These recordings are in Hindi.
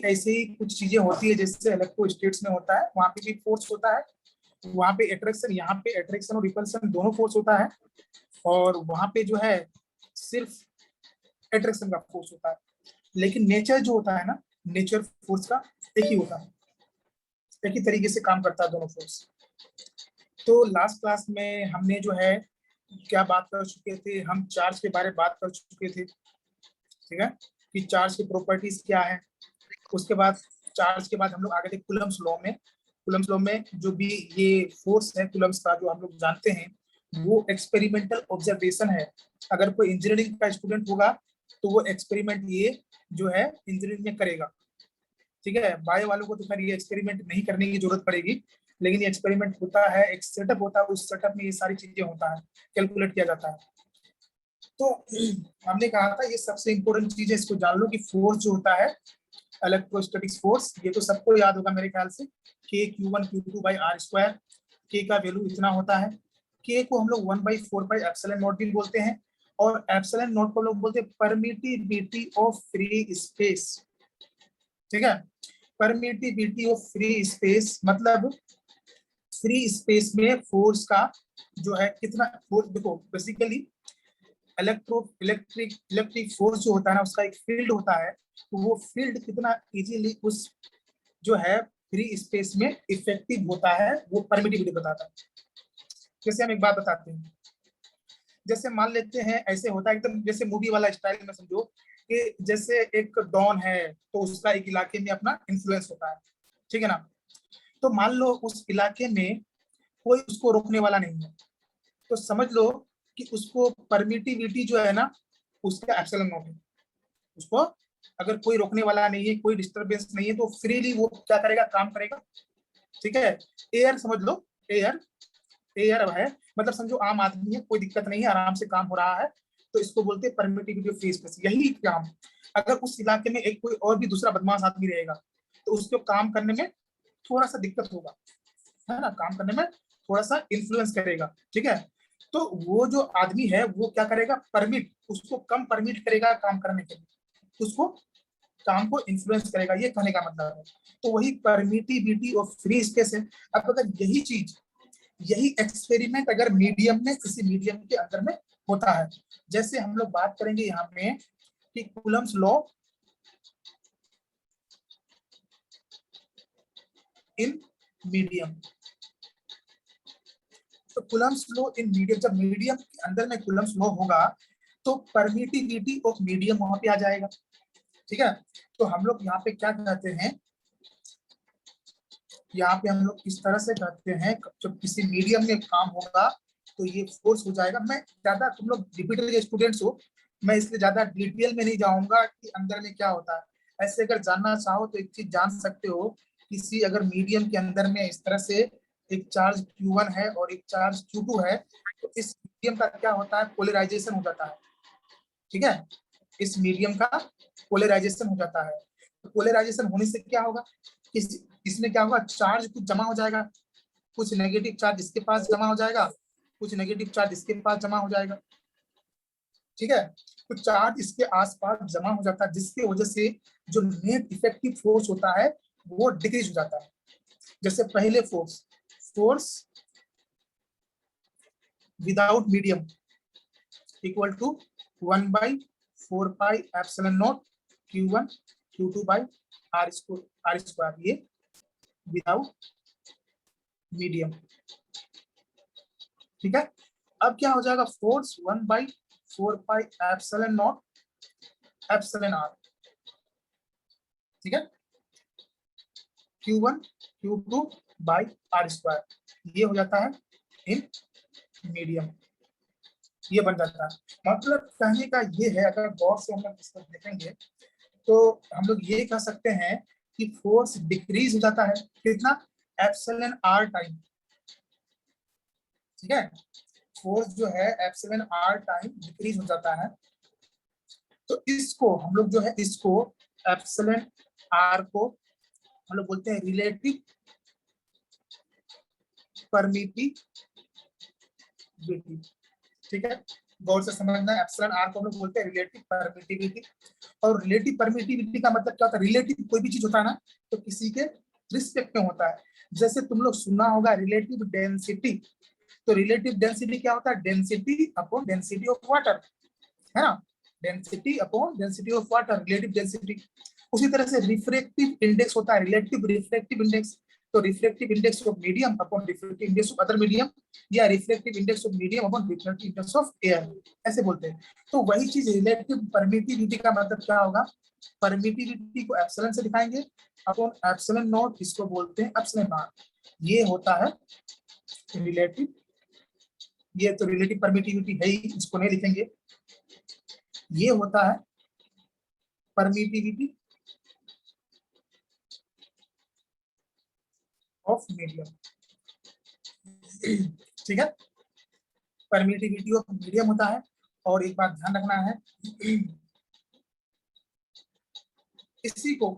ऐसे ही कुछ चीजें होती है जैसे इलेक्ट्रोस्टैटिक्स में होता है, वहां पे भी फोर्स होता है। वहां पे अट्रैक्शन, यहाँ पे अट्रैक्शन और रिपल्सन दोनों फोर्स होता है, और वहां पे जो है सिर्फ अट्रैक्शन का फोर्स होता है। लेकिन नेचर जो होता है ना, नेचर फोर्स का एक ही होता है, एक ही तरीके से काम करता है दोनों फोर्स। तो लास्ट क्लास में हमने जो है क्या बात कर चुके थे, हम चार्ज के बारे में बात कर चुके थे, ठीक है, कि चार्ज की प्रॉपर्टीज क्या है। उसके बाद चार्ज के बाद हम लोग आगे थे कूलम्स लॉ में। कूलम्स लॉ में जो भी ये फोर्स है कूलम्स का, जो हम लोग जानते हैं, वो एक्सपेरिमेंटल ऑब्जर्वेशन है। अगर कोई इंजीनियरिंग का स्टूडेंट होगा तो वो एक्सपेरिमेंट ये जो है इंजीनियरिंग में करेगा, ठीक है। बायो वालों को तो खैर ये एक्सपेरिमेंट नहीं करने की जरूरत पड़ेगी, लेकिन ये एक्सपेरिमेंट होता है, एक सेटअप होता है, उस सेटअप में ये सारी चीजें होता है, कैलकुलेट किया जाता है। तो हमने कहा था ये सबसे इंपॉर्टेंट चीज है, इसको जान लो कि फोर्स जो होता है इलेक्ट्रोस्टैटिक फोर्स, ये तो सबको याद होगा मेरे ख्याल से, के Q1 Q2 by R square. के का वैल्यू इतना होता है। के को हम लोग 1/4 पाई एप्सिलॉन नॉट भी बोलते हैं, और एप्सिलॉन नॉट को लोग बोलते हैं परमिटिविटी ऑफ फ्री स्पेस, ठीक है। परमिटिविटी ऑफ फ्री स्पेस मतलब फ्री स्पेस में फोर्स का जो है कितना फोर्स। देखो बेसिकली इलेक्ट्रिक फोर्स जो होता है ना, उसका एक फील्ड होता है, तो वो फील्ड कितना इजीली उस जो है फ्री स्पेस में इफेक्टिव होता है, वो परमिटिविटी बताता है। जैसे हम एक बात बताते हैं, जैसे मान लेते हैं ऐसे होता है एकदम जैसे मूवी वाला स्टाइल में समझो, कि जैसे एक डॉन है तो उसका एक इलाके में अपना इन्फ्लुएंस होता है, ठीक है ना। तो मान लो उस इलाके में कोई उसको रोकने वाला नहीं है, तो समझ लो कि उसको परमिटिविटी जो है ना उसका एप्सिलॉन नॉट है। उसको अगर कोई रोकने वाला नहीं है, कोई डिस्टरबेंस नहीं है, तो फ्रीली वो क्या करेगा, काम करेगा, ठीक है। एयर समझ लो, एयर एयर है, मतलब समझो आम आदमी है, कोई दिक्कत नहीं है, आराम से काम हो रहा है, तो इसको बोलते हैं परमिटिविटी ऑफ फ्री स्पेस। यही काम अगर उस इलाके में एक कोई और भी दूसरा बदमाश आदमी रहेगा तो उसको काम करने में थोड़ा सा दिक्कत होगा, है ना, काम करने में थोड़ा सा इन्फ्लुएंस करेगा, ठीक है। तो वो जो आदमी है वो क्या करेगा, परमिट, उसको कम परमिट करेगा काम करने के लिए, उसको काम को इन्फ्लुएंस करेगा, ये कहने का मतलब है। तो वही परमिटिविटी ऑफ फ्री स्पेस है। अब अगर यही चीज, यही एक्सपेरिमेंट अगर मीडियम में, किसी मीडियम के अंदर में होता है, जैसे हम लोग बात करेंगे यहाँ में कि कूलम्स लॉ इन मीडियम। तो कूलम्स लॉ इन मीडियम, जब मीडियम के अंदर में कूलम्स लॉ होगा तो परमिटिविटी ऑफ मीडियम वहां पे आ जाएगा, ठीक है। तो हम लोग यहाँ पे क्या कहते हैं, यहाँ पे हम लोग इस तरह से कहते हैं, जब किसी मीडियम में काम होगा तो ये फोर्स हो जाएगा। मैं ज्यादा, तुम लोग रिपीटर के स्टूडेंट्स हो, मैं इसलिए ज्यादा डिटेल में नहीं जाऊंगा कि अंदर में क्या होता है। ऐसे अगर जानना चाहो तो एक चीज जान सकते हो, किसी अगर मीडियम के अंदर में इस तरह से एक चार्ज Q1 है और एक चार्ज Q2 है, तो इस मीडियम का क्या होता है, पोलराइजेशन हो जाता है, ठीक है। इस मीडियम का पोलराइजेशन हो जाता है। तो पोलराइजेशन होने से क्या होगा, इसमें क्या होगा, चार्ज कुछ जमा हो जाएगा, कुछ नेगेटिव चार्ज इसके पास जमा हो जाएगा, कुछ नेगेटिव चार्ज इसके पास जमा हो जाएगा, ठीक है। तो चार्ज इसके आसपास जमा हो जाता है, जिसकी वजह से जो नेट इफेक्टिव फोर्स होता है वो डिक्रीज हो जाता है। जैसे पहले force force without medium equal to 1/4 pi epsilon naught Q1 Q2 by R square, ये विदाउट मीडियम, ठीक है। अब क्या हो जाएगा, force 1/4 pi epsilon naught epsilon R, ठीक है, Q1 Q2 by R square, ये हो जाता है इन मीडियम, ये बन जाता है। मतलब कहने का ये है, अगर गौर से हम लोग इसको देखेंगे तो हम लोग ये कह सकते हैं कि फोर्स डिक्रीज हो जाता है, कितना, एप्सिलॉन आर टाइम, ठीक है। फोर्स जो है एप्सिलॉन आर टाइम डिक्रीज हो जाता है। तो इसको हम लोग जो है, इसको एप्सिलॉन आर को हम लोग बोलते हैं रिलेटिव परमिटिविटी, ठीक है, गौर से समझना, एप्सिलॉन आर को हम लोग बोलते हैं रिलेटिव परमिटिविटी। और रिलेटिव परमिटिविटी का मतलब क्या होता है, रिलेटिव कोई भी चीज होता है ना तो किसी के रिस्पेक्ट में होता है। जैसे तुम लोग सुना होगा रिलेटिव डेंसिटी, तो रिलेटिव डेंसिटी क्या होता है, density upon density of water, है ना, density upon density of water, relative density. उसी तरह से रिफ्रैक्टिव इंडेक्स होता है, रिलेटिव रिफ्रैक्टिव इंडेक्स, तो refractive index of medium upon refractive index of other medium, या refractive index of medium upon refractive index of air, ऐसे बोलते हैं। तो वही चीज रिलेटिव परमिटिविटी का मतलब क्या होगा, परमिटिविटी को एप्सिलॉन से दिखाएंगे अपॉन एप्सिलॉन नॉट, इसको बोलते हैं एप्सिलॉन नॉट। ये होता है रिलेटिव, ये तो रिलेटिव परमिटिविटी है ही, इसको नहीं लिखेंगे। ये होता है परमिटिविटी ऑफ मीडियम, ठीक है, परमिटिविटी ऑफ मीडियम होता है। और एक बात ध्यान रखना है, इसी को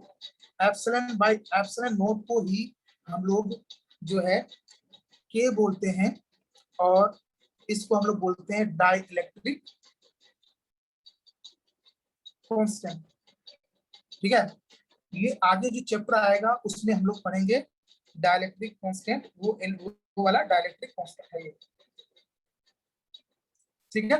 एप्सिलॉन बाय एप्सिलॉन नॉट को ही हम लोग जो है के बोलते हैं, और इसको हम लोग बोलते हैं डाइइलेक्ट्रिक कांस्टेंट, ठीक है। ये आगे जो चैप्टर आएगा उसमें हम लोग पढ़ेंगे डाइइलेक्ट्रिक कांस्टेंट, वो वाला डाइइलेक्ट्रिक कांस्टेंट है ये, ठीक है।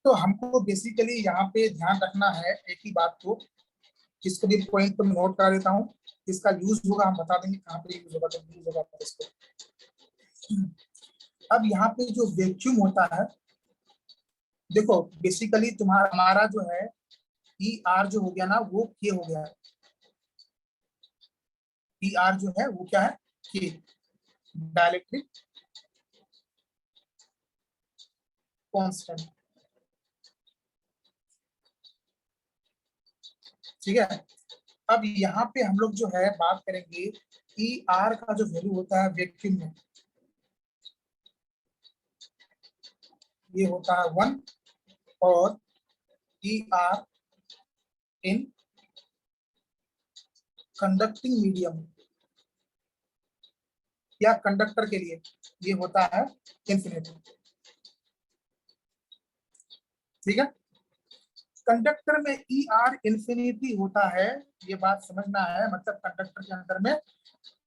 तो हमको बेसिकली यहाँ पे ध्यान रखना है एक ही बात को, इसको भी पॉइंट पर नोट करा देता हूँ, इसका यूज होगा हम बता देंगे कहाँ पे यूज होगा, तो यूज होगा इसको। अब यहाँ पे जो वैक्यूम होता है, देखो बेसिकली तुम्हारा हमारा जो है ई आर जो हो गया ना वो के हो गया है, ई आर जो है वो क्या है, के, डाइलेक्ट्रिक कांस्टेंट, ठीक है। अब यहाँ पे हम लोग जो है बात करेंगे ई आर का जो वैल्यू होता है वैक्यूम में, ये होता है 1, और E R in conducting medium या कंडक्टर के लिए ये होता है इंफिनिटी, ठीक है। कंडक्टर में ई आर इंफिनिटी होता है, ये बात समझना है, मतलब कंडक्टर के अंदर में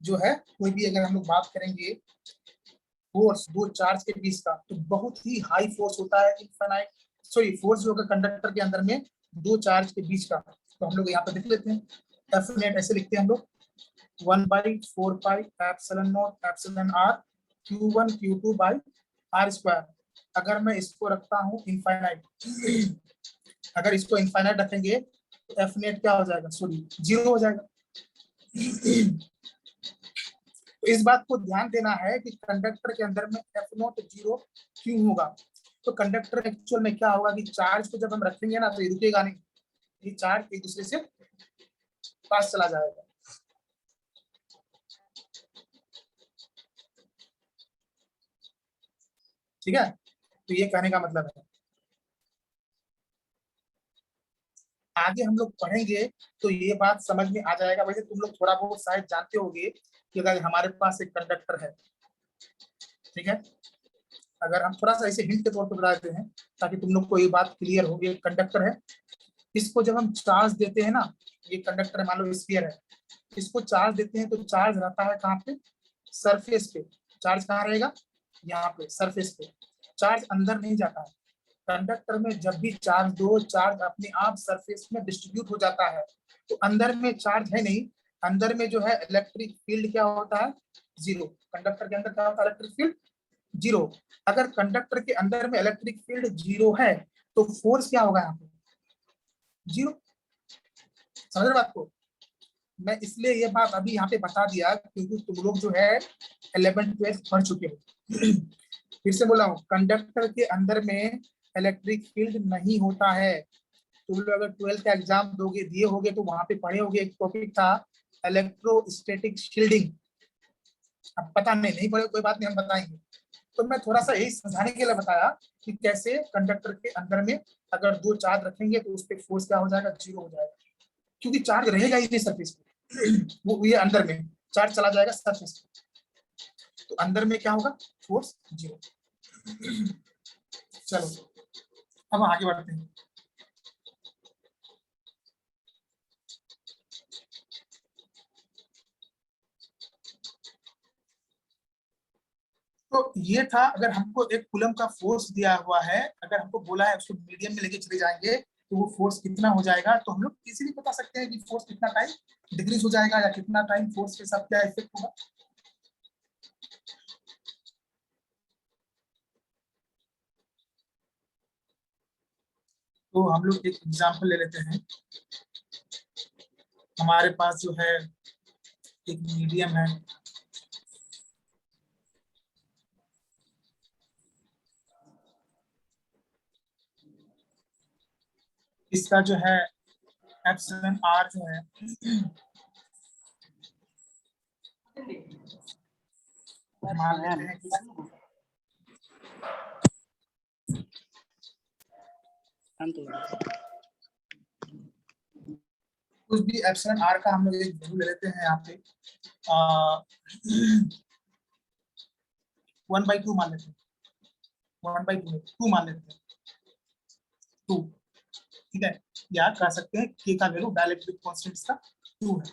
जो है कोई भी अगर हम लोग बात करेंगे फोर्स दो चार्ज के बीच का, तो बहुत ही हाई फोर्स होता है, इनफाइनाइट सॉरी फोर्स जो होगा कंडक्टर के अंदर में दो चार्ज के बीच का, तो हम लोग यहाँ पे देख लेते हैं, एफ नेट ऐसे लिखते हैं हम लोग 1/4 pi epsilon naught epsilon R Q1 Q2 by R square. अगर मैं इसको रखता हूँ इनफाइनाइट, अगर इसको इनफाइनाइट रखेंगे तो एफ नेट क्या हो जाएगा, सॉरी 0 हो जाएगा। तो इस बात को ध्यान देना है कि कंडक्टर के अंदर में एफ नॉट 0 क्यों होगा, तो कंडक्टर एक्चुअल में क्या होगा कि चार्ज को जब हम रखेंगे ना तो ये रुकेगा नहीं, ये चार्ज एक दूसरे से पास चला जाएगा, ठीक है। तो ये कहने का मतलब है, आगे हम लोग पढ़ेंगे तो ये बात समझ में आ जाएगा। वैसे तुम लोग थोड़ा बहुत शायद जानते होंगे कि अगर हमारे पास एक कंडक्टर है, ठीक है, अगर हम थोड़ा सा ऐसे हिंट के तौर पर बता देते हैं ताकि तुम लोग को ये बात क्लियर हो, ये कंडक्टर है, इसको जब हम चार्ज देते हैं ना, ये कंडक्टर मान लो स्फीयर है, इसको चार्ज देते हैं तो चार्ज रहता है कहाँ पे, सरफेस पे। चार्ज कहाँ रहेगा, यहाँ पे सरफेस पे, चार्ज अंदर नहीं जाता है। कंडक्टर में जब भी चार्ज दो, चार्ज अपने आप सरफेस में डिस्ट्रीब्यूट हो जाता है, तो अंदर में चार्ज है नहीं, अंदर में जो है इलेक्ट्रिक फील्ड क्या होता है, 0। कंडक्टर के अंदर क्या होता है, इलेक्ट्रिक फील्ड 0। अगर कंडक्टर के अंदर में इलेक्ट्रिक फील्ड 0 है तो फोर्स क्या होगा यहाँ पे, 0। समझ रहे बात को, मैं इसलिए ये बात अभी यहाँ पे बता दिया क्योंकि तुम लोग जो है 11th-12th पढ़ चुके हो। फिर से बोला हूँ, कंडक्टर के अंदर में इलेक्ट्रिक फील्ड नहीं होता है। तुम लोग अगर 12th का एग्जाम दोगे दिए होगे तो वहां पे पढ़े होगे, एक टॉपिक था इलेक्ट्रोस्टैटिक शील्डिंग। अब पता नहीं पढ़े कोई बात नहीं, हम बताएंगे। तो मैं थोड़ा सा यही समझाने के लिए बताया कि कैसे कंडक्टर के अंदर में अगर दो चार्ज रखेंगे तो उस पर फोर्स क्या हो जाएगा, 0 हो जाएगा, क्योंकि चार्ज रहेगा ही नहीं सरफेस पे, वो ये अंदर में। चार्ज चला जाएगा सरफेस पे, तो अंदर में क्या होगा, फोर्स 0। चलो अब आगे बढ़ते हैं। तो ये था, अगर हमको एक कूलम का फोर्स दिया हुआ है, अगर हमको बोला है उसको मीडियम में लेके चले जाएंगे तो वो फोर्स कितना हो जाएगा, तो हम लोग इजीली बता सकते हैं कि फोर्स कितना टाइम डिक्रीज हो जाएगा या कितना टाइम फोर्स के साथ क्या इफेक्ट होगा। तो हम लोग एक एग्जांपल ले लेते हैं। हमारे पास जो है एक मीडियम है, इसका जो है एप्सिलॉन आर जो है मान लेते हैं कि कुछ भी एप्सिलॉन आर का हम लोग एक वैल्यू ले लेते हैं यहाँ पे 1/2 मान लेते हैं, 1/2 मान लेते हैं 2, ठीक है, या कह सकते हैं के का वैल्यू डाइलेक्ट्रिक कांस्टेंट का 2 है।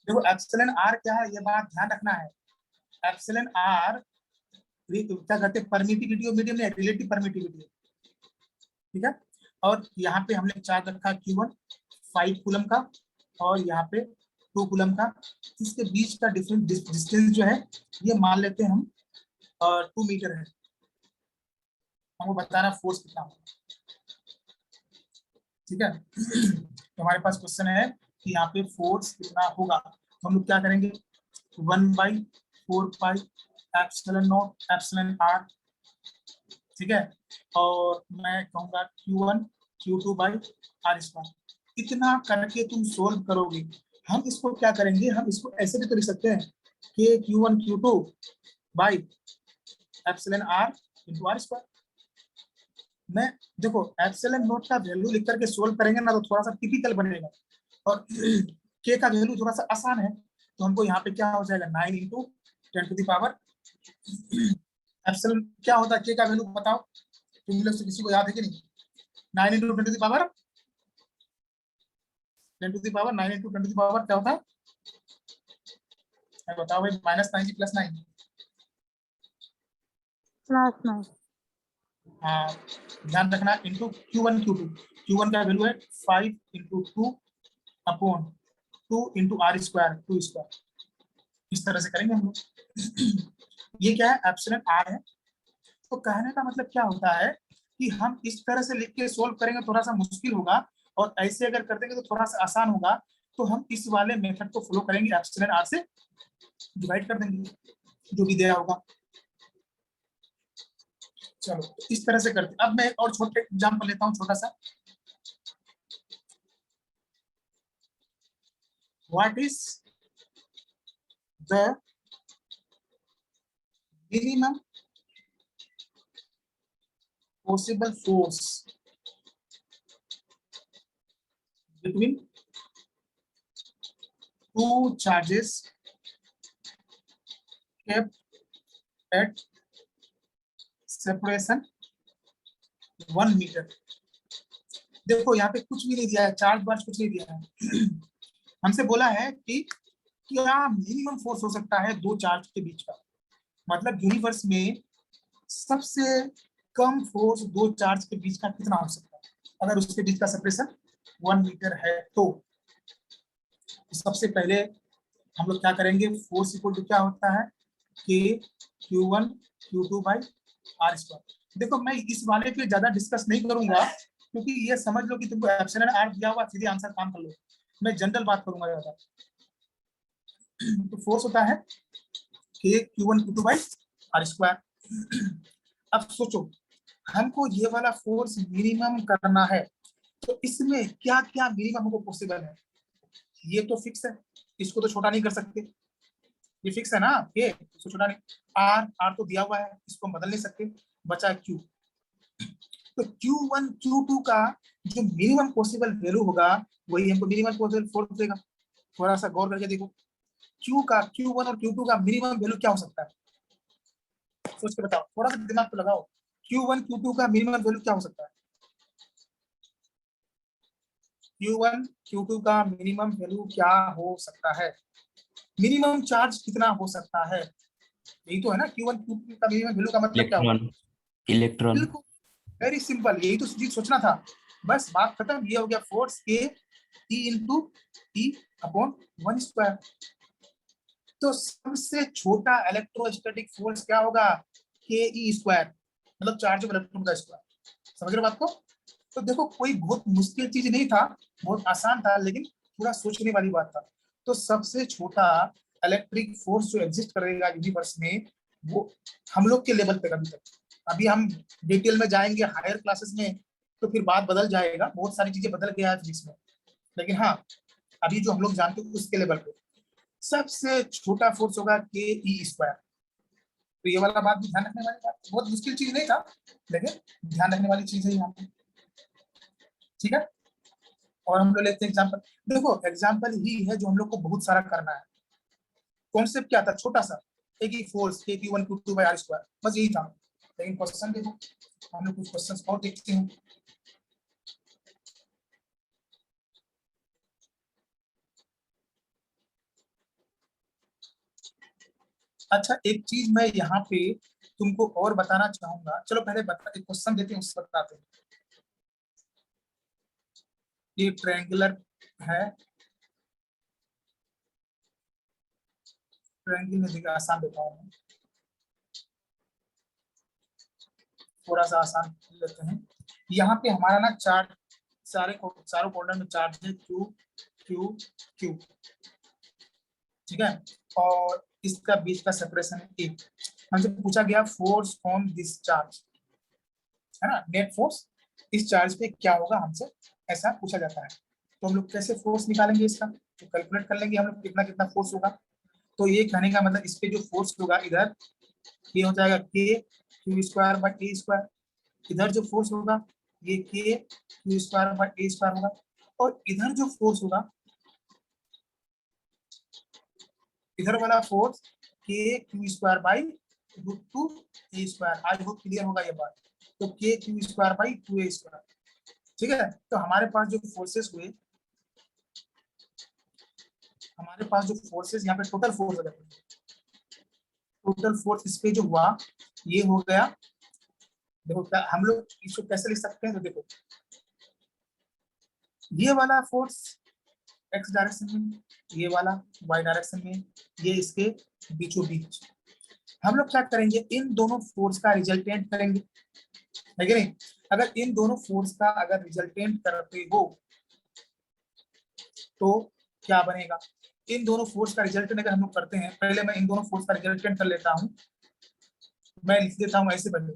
देखो एप्सिलॉन आर क्या है, ये बात ध्यान रखना है। एप्सिलॉन आर क्या कहते हैं, permittivity of medium, relative permittivity, ठीक है। और यहाँ पे हमने चार्ज रखा Q1 5 कूलम का, और यहाँ पे 2 कूलम का। इसके बीच का डिफरेंट डिस्टेंस जो है ये मान लेते हैं हम 2 मीटर है। हमको बताना फोर्स कितना होगा, ठीक है। तो हमारे पास क्वेश्चन है कि यहाँ पे फोर्स कितना होगा, तो हम लोग क्या करेंगे, 1/4 pi epsilon naught epsilon R, ठीक है। और मैं कहूंगा Q1 Q2 by R square. इतना करके तुम सोल्व करोगे। हम इसको क्या करेंगे, हम इसको ऐसे भी तो लिख सकते हैं कि Q1 Q2 by epsilon R into R square. मैं देखो एप्सिलॉन नोट का वैल्यू लिख करके सोल्व करेंगे ना तो थोड़ा सा टिपिकल बनेगा, और के का वैल्यू थोड़ा सा आसान है, तो हमको यहाँ पे क्या हो जाएगा 9 इंटू 10⁻। एप्सिलॉन क्या होता है, के का वैल्यू बताओ तुम लोग से, किसी को याद है कि नहीं? 9 इंटू 10⁻, 9 इंटू 10⁻ क्या होता है, बताओ भाई, -9 की +9? +9। हाँ, ध्यान रखना, इंटू Q1 Q2। Q1 का वैल्यू है 5 into 2 upon 2 into R square 2 square. इस तरह से करेंगे हम लोग। ये क्या है, एप्सिलॉन आर है। तो कहने का मतलब क्या होता है कि हम इस तरह से लिख के सोल्व करेंगे थोड़ा सा मुश्किल होगा, और ऐसे अगर कर देंगे तो थोड़ा सा आसान होगा। तो हम इस वाले मेथड को फॉलो करेंगे, एप्सिलॉन आर से डिवाइड कर देंगे जो भी दिया होगा। चलो तो इस तरह से करते, अब मैं और छोटे एग्जाम्पल लेता हूँ छोटा सा। What is the minimum possible force between two charges kept at separation 1 metre. देखो यहाँ पे कुछ भी नहीं दिया है, चार्ज वार्ज कुछ नहीं दिया है। हमसे बोला है कि क्या मिनिमम फोर्स हो सकता है दो चार्ज के बीच का, मतलब यूनिवर्स में सबसे कम फोर्स दो चार्ज के बीच का कितना हो सकता है, अगर उसके बीच का सेपरेशन 1 मीटर है तो। सबसे पहले हम लोग क्या करेंगे, फोर्स इक्वल टू क्या होता है, के Q1 Q2 by R square. देखो मैं इस वाले पे ज्यादा डिस्कस नहीं करूंगा, क्योंकि ये समझ लो कि तुमको एप्सिलॉन आर दिया हुआ, सीधे आंसर काम कर लो। मैं जनरल बात करूंगा ज्यादा। तो फोर्स होता है के Q1 Q2 by R square. अब सोचो हमको ये वाला फोर्स मिनिमम करना है, तो इसमें क्या क्या मिनिमम हमको पॉसिबल है। ये तो फिक्स है, इसको तो छोटा नहीं कर सकते, ये फिक्स है ना, ये इसको छोटा नहीं। आर आर तो दिया हुआ है, इसको हम बदल नहीं सकते, बचा क्यू। तो Q1 Q2 का जो मिनिमम पॉसिबल वैल्यू होगा वही हमको मिनिमम पॉसिबल फोर्स देगा। थोड़ा सा गौर करके देखो, Q1 और Q2 का मिनिमम वैल्यू क्या हो सकता है? सोच के बताओ, थोड़ा सा दिमाग तो लगाओ। Q1 Q2 का मिनिमम वैल्यू क्या हो सकता है? Q1 Q2 का मिनिमम वैल्यू क्या हो सकता है? मिनिमम चार्ज कितना हो सकता है? यही तो है ना, Q1 Q2 का मिनिमम वैल्यू का मतलब क्या हुआ? इलेक्ट्रॉन। इलेक्ट्रॉन। बिल्कुल, वेरी सिंपल, यही तो चीज सोचना था। बस बात खत्म, ये हो गया फोर्स के E into T upon 1 square. तो सबसे छोटा इलेक्ट्रोस्टैटिक फोर्स क्या होगा? के ई स्क्वायर, मतलब चार्ज ऑफ इलेक्ट्रॉन का स्क्वायर। समझ रहे हो बात को? तो देखो, कोई बहुत मुश्किल चीज नहीं था, बहुत आसान था, लेकिन थोड़ा सोचने वाली बात था। तो सबसे छोटा इलेक्ट्रिक फोर्स जो एग्जिस्ट करेगा यूनिवर्स में, वो हम लोग के लेवल पे कभी तक, अभी हम डिटेल में जाएंगे हायर क्लासेस में, तो फिर बात बदल जाएगा, बहुत सारी चीजें बदल गया है फिजिक्स में। लेकिन हाँ, अभी जो हम लोग जानते हैं उसके लेवल पे सबसे छोटा फोर्स होगा के ई स्क्वायर। तो ये वाला बात भी ध्यान रखने वाली बात, बहुत मुश्किल चीज नहीं था, लेकिन ध्यान रखने वाली चीज है यहाँ पे। ठीक है, और हम लोग लेते हैं एग्जाम्पल। देखो, एग्जाम्पल ही है जो हम लोग को बहुत सारा करना है। कॉन्सेप्ट क्या था? छोटा सा, एक ही फोर्स के Q1 Q2/r², बस यही था। लेकिन क्वेश्चन देखो, हम लोग कुछ क्वेश्चन और देखते हैं। अच्छा, एक चीज मैं यहाँ पे तुमको और बताना चाहूंगा। चलो पहले बता, एक क्वेश्चन देते हैं, उससे बताते हैं। ये ट्रायंगुलर है, ट्रायंगल में देखिए आसान देता हूँ मैं, थोड़ा सा आसान लेते हैं। यहाँ पे हमारा ना चार्ज, चारों कॉर्नर में चार्ज है Q Q Q। ठीक है, और इसका बीच का सेपरेशन है ए। हमसे पूछा गया फोर्स ऑन दिस चार्ज, है ना, नेट फोर्स इस चार्ज पे क्या होगा हमसे, ऐसा पूछा जाता है। तो हम लोग कैसे फोर्स निकालेंगे इसका? तो कैलकुलेट कर लेंगे हम लोग कितना कितना फोर्स होगा। तो ये कहने का मतलब, इस पे जो फोर्स होगा इधर, ये हो जाएगा K Q² / A²। इधर जो फोर्स होगा ये K Q² / A² होगा। और इधर जो फोर्स होगा, इधर वाला force K Q² / √2 A²। I hope clear होगा ये बात। तो K Q² / 2A²। ठीक है, तो हमारे पास जो फोर्सेस यहाँ पे टोटल फोर्स हो जाता है, टोटल फोर्स इस पे जो हुआ, ये हो गया। देखो हम लोग इसको कैसे लिख सकते हैं, तो देखो, ये वाला फोर्स एक्स डायरेक्शन में, ये वाला वाई डायरेक्शन में, ये इसके बीचों बीच। हम लोग क्या करेंगे, इन दोनों फोर्स का रिजल्टेंट करेंगे, है कि नहीं? अगर इन दोनों फोर्स का अगर रिजल्टेंट करते हो तो क्या बनेगा? इन दोनों फोर्स का रिजल्टेंट अगर हम लोग करते हैं, पहले मैं इन दोनों फोर्स का रिजल्टेंट कर लेता हूं। मैं लिख देता हूं ऐसे पहले,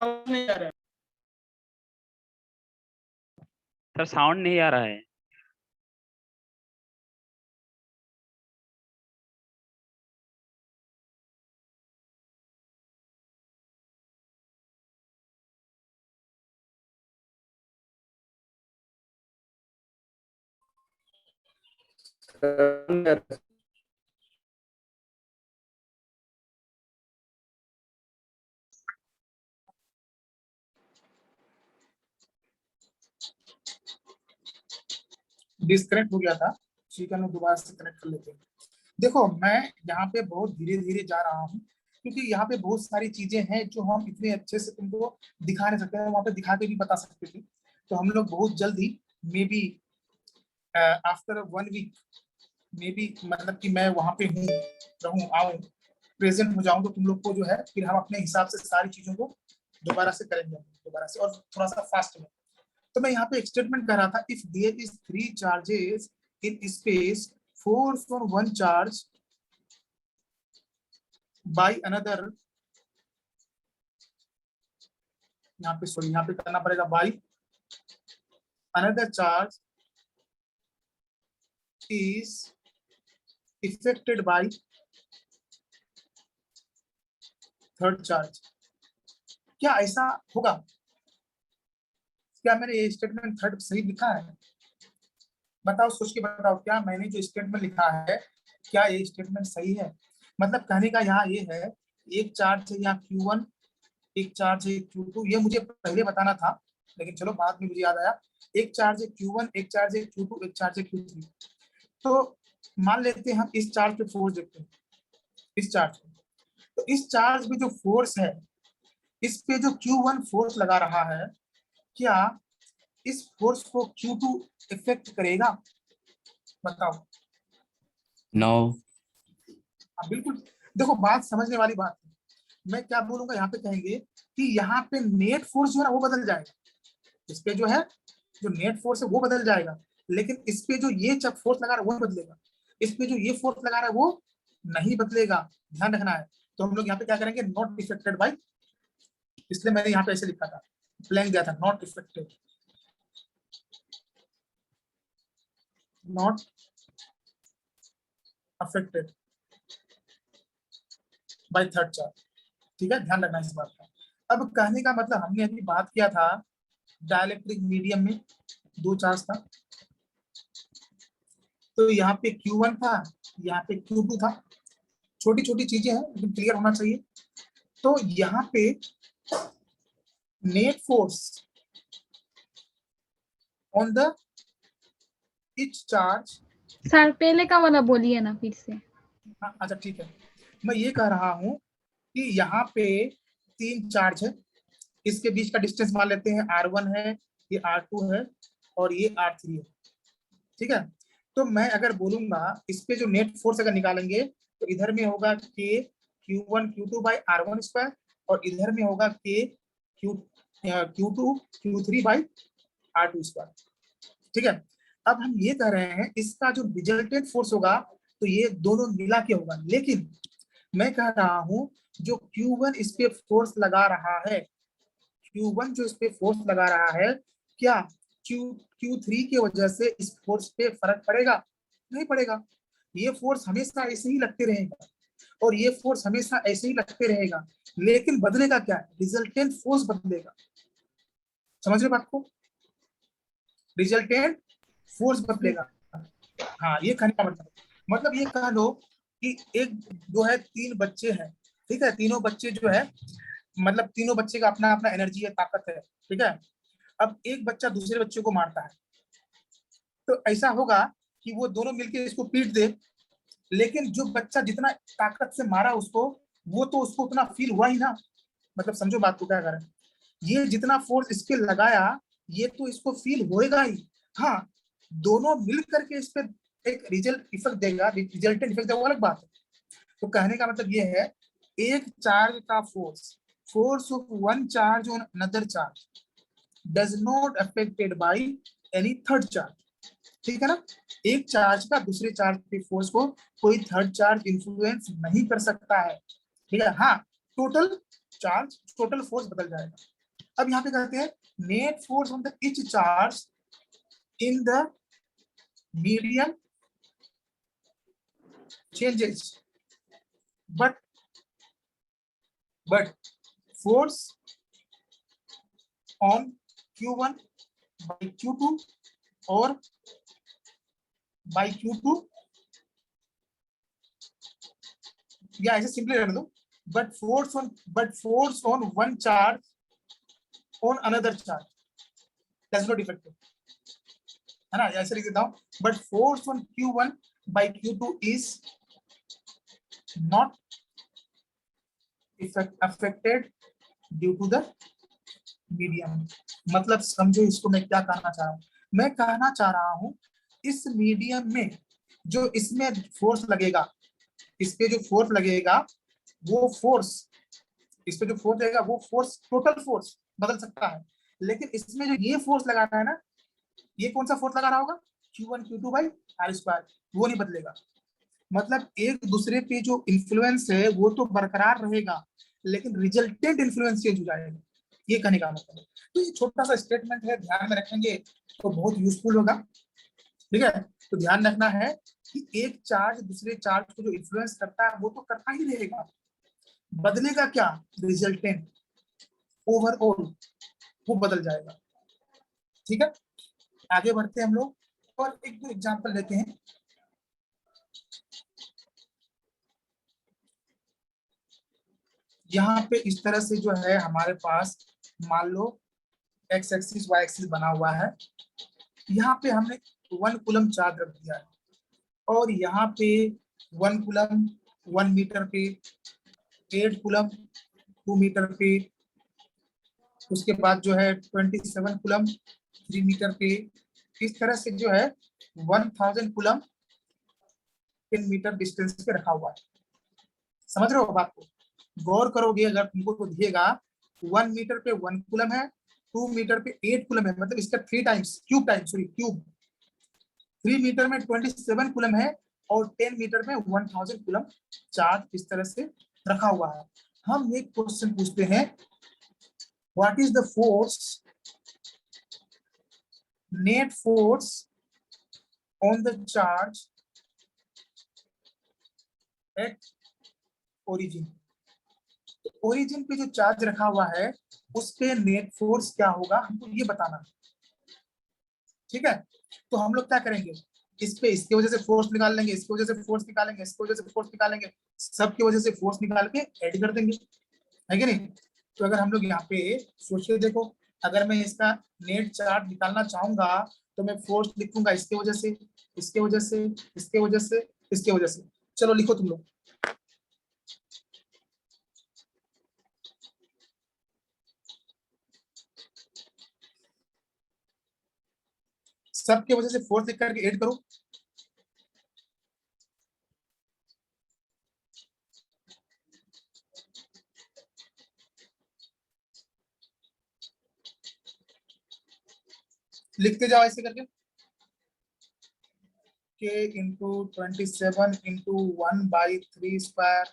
नहीं आ रहा है। सर साउंड नहीं आ रहा है। डिस्कनेक्ट हो गया था, ठीक है, मैं दोबारा से कनेक्ट कर लेते हैं। देखो मैं यहाँ पे बहुत धीरे धीरे जा रहा हूँ, क्योंकि यहाँ पे बहुत सारी चीजें हैं जो हम इतने अच्छे से तुमको दिखा नहीं सकते हैं, वहाँ पे दिखा के भी बता सकते थे। तो हम लोग बहुत जल्द ही maybe after 1 week, maybe मतलब कि मैं वहाँ पे हूँ, रहूँ, आऊँ, प्रेजेंट हो जाऊँ, तो तुम लोग को जो है फिर हम अपने हिसाब से सारी चीजों को दोबारा से करेंगे, दोबारा से, और थोड़ा सा फास्ट में। तो मैं यहाँ पे एक स्टेटमेंट कर रहा था, if there is 3 charges in space, force on one charge by another, यहाँ पे सॉरी, यहाँ पे करना पड़ेगा by another charge is affected by third charge. क्या ऐसा होगा? क्या मैंने ये स्टेटमेंट थर्ड सही लिखा है? बताओ, सोच के बताओ, क्या मैंने जो स्टेटमेंट लिखा है क्या ये स्टेटमेंट सही है? मतलब कहने का यहाँ ये है, एक चार्ज है यहाँ Q1, एक चार्ज है Q2, ये मुझे पहले बताना था, लेकिन चलो बाद में मुझे याद आया। एक चार्ज है Q1, एक चार्ज है Q2, एक चार्ज है Q3। तो मान लेते हैं हम इस चार्ज पे फोर्स देखते हैं, इस चार्ज पे, तो इस चार्ज में जो फोर्स है, इस पे जो Q1 फोर्स लगा रहा है, क्या इस फोर्स को Q2 इफेक्ट करेगा? बताओ। नो। हाँ बिल्कुल। देखो बात समझने वाली बात है। मैं क्या बोलूंगा, यहाँ पे कहेंगे कि यहाँ पे नेट फोर्स जो है ना वो बदल जाएगा, इस पे जो है, जो नेट फोर्स है वो बदल जाएगा, लेकिन इस पे जो ये जब फोर्स लगा रहा है वो बदलेगा, इस पे जो ये फोर्स लगा रहा है वो नहीं बदलेगा, ध्यान रखना है। तो हम लोग यहाँ पे क्या करेंगे, नॉट इफेक्टेड बाई, इसलिए मैंने यहाँ पे ऐसे लिखा था, ब्लैंक दिया था, not affected, not affected by third charge. ठीक है, ध्यान रखना इस बात का। अब कहने का मतलब, हमने अभी बात किया था डाइलेक्ट्रिक मीडियम में दो चार्ज था, तो यहाँ पे Q1 था, यहाँ पे Q2 था, छोटी छोटी चीजें हैं लेकिन क्लियर होना चाहिए। तो यहाँ पे net force on the each charge, sir पहले का वाला बोलिए ना फिर से। अच्छा ठीक है, मैं ये कह रहा हूँ कि यहाँ पे 3 चार्ज है, इसके बीच का डिस्टेंस मान लेते हैं R1 है, ये R2 है, और ये R3 है, ठीक है। तो मैं अगर बोलूंगा इस पे जो नेट फोर्स अगर निकालेंगे, तो इधर में होगा K Q1 Q2 by R1 square, और इधर में होगा K Q2 Q3 by R2 square, ठीक है। अब हम ये कह रहे हैं इसका जो रिजल्टेंट फोर्स होगा, तो ये दोनों मिला के होगा, लेकिन मैं कह रहा हूं जो Q1 इस पे फोर्स लगा रहा है, Q1 जो इस पे फोर्स लगा रहा है, क्या Q3 की वजह से इस फोर्स पे फर्क पड़ेगा? नहीं पड़ेगा। ये फोर्स हमेशा ऐसे ही लगते रहेगा, और ये फोर्स हमेशा ऐसे ही लगते रहेगा, लेकिन बदलेगा क्या? रिजल्टेंट फोर्स बदलेगा। समझ रहे बात को? रिजल्टेंट फोर्स बदलेगा। हाँ, ये कहने का मतलब ये कह लो कि एक जो है 3 बच्चे हैं, ठीक है, तीनों बच्चे जो है, मतलब तीनों बच्चे का अपना अपना एनर्जी है, ताकत है, ठीक है। अब एक बच्चा दूसरे बच्चे को मारता है, तो ऐसा होगा कि वो दोनों मिलकर इसको पीट दे, लेकिन जो बच्चा जितना ताकत से मारा उसको, वो तो उसको उतना फील हुआ ही ना। मतलब समझो बात को क्या करें, ये जितना फोर्स इसके लगाया, ये तो इसको फील होएगा ही। हाँ, दोनों मिल करके इस पे एक रिजल्ट इफेक्ट देगा, रिजल्टेंट इफेक्ट देगा, वो अलग बात है। तो कहने का मतलब ये है, एक चार्ज का force, force of one charge on another charge does not affected by any third charge, ठीक है ना। एक चार्ज का दूसरे चार्ज के फोर्स को कोई थर्ड चार्ज इंफ्लुएंस नहीं कर सकता है, ठीक है। हाँ, टोटल चार्ज, टोटल फोर्स बदल जाएगा, अब यहाँ पे कहते हैं net force on the each charge in the medium changes but force on q1 by q2 or by q2 या ऐसे सिंपली रहने दो but force on one charge on another charge does not effect, है ना, ऐसे लिख देता हूँ but force on q1 by q2 is not affected due to the medium। मतलब समझो इसको मैं क्या कहना चाह रहा हूँ, मैं कहना चाह रहा हूँ इस मीडियम में जो इसमें फोर्स लगेगा, इस पे जो फोर्स लगेगा वो फोर्स, इस पे जो फोर्स लगेगा वो फोर्स टोटल फोर्स बदल सकता है, लेकिन इसमें जो ये फोर्स लगाना है ना, ये कौन सा फोर्स लगा रहा होगा Q1 Q2 by R square, वो नहीं बदलेगा। मतलब एक दूसरे पे जो इन्फ्लुएंस है वो तो बरकरार रहेगा, लेकिन रिजल्टेंट इन्फ्लुएंस चेंज हो जाएगा, ये कहने का मतलब है। तो ये छोटा सा स्टेटमेंट है, ध्यान में रखेंगे तो बहुत यूजफुल होगा, ठीक है। तो ध्यान रखना है कि एक चार्ज दूसरे चार्ज को जो इन्फ्लुएंस करता है वो तो करता ही रहेगा, बदलेगा क्या, रिजल्टेंट, ओवरऑल वो बदल जाएगा, ठीक है। आगे बढ़ते हैं हम लोग और एक दो एग्जांपल लेते हैं। यहाँ पे इस तरह से जो है हमारे पास मान लो एक्स एक्सिस वाई एक्सिस बना हुआ है, यहाँ पे हमने 1 कूलम चार्ज रख दिया है और यहाँ पे 1 कूलम 1 मीटर पे, 8 कूलम 2 मीटर पे, उसके बाद जो है 27 कूलम 3 मीटर पे, इस तरह से जो है 1000 कूलम 10 मीटर डिस्टेंस पे रखा हुआ है। समझ रहे हो बात को, गौर करोगे अगर तुमको तो दिखेगा 1 मीटर पे 1 कूलम है, 2 मीटर पे 8 कूलम है, मतलब इसका 3 टाइम्स क्यूब, 3 मीटर में 27 कूलम है और 10 मीटर में 1000 कूलम चार्ज इस तरह से रखा हुआ है। हम एक क्वेश्चन पूछते हैं, what is the force, net force on the charge at origin. Origin पे जो चार्ज रखा हुआ है उस पे नेट फोर्स क्या होगा हमको ये बताना है, ठीक है। तो हम लोग क्या करेंगे, इस पे इसकी वजह से फोर्स निकाल लेंगे, इसकी वजह से फोर्स निकालेंगे, इसकी वजह से फोर्स निकालेंगे, सबकी वजह से फोर्स निकाल के ऐड कर देंगे, है कि नहीं। तो अगर हम लोग यहाँ पे सोचिए, देखो अगर मैं इसका नेट चार्ज निकालना चाहूंगा तो मैं फोर्स लिखूंगा इसके वजह से, इसके वजह से, इसके वजह से, इसके वजह से। चलो लिखो तुम लोग, सबके वजह से फोर्स लिख करके ऐड करो। लिखते जाओ ऐसे करके, k इंटू 27 इंटू 1/3 स्क्वायर,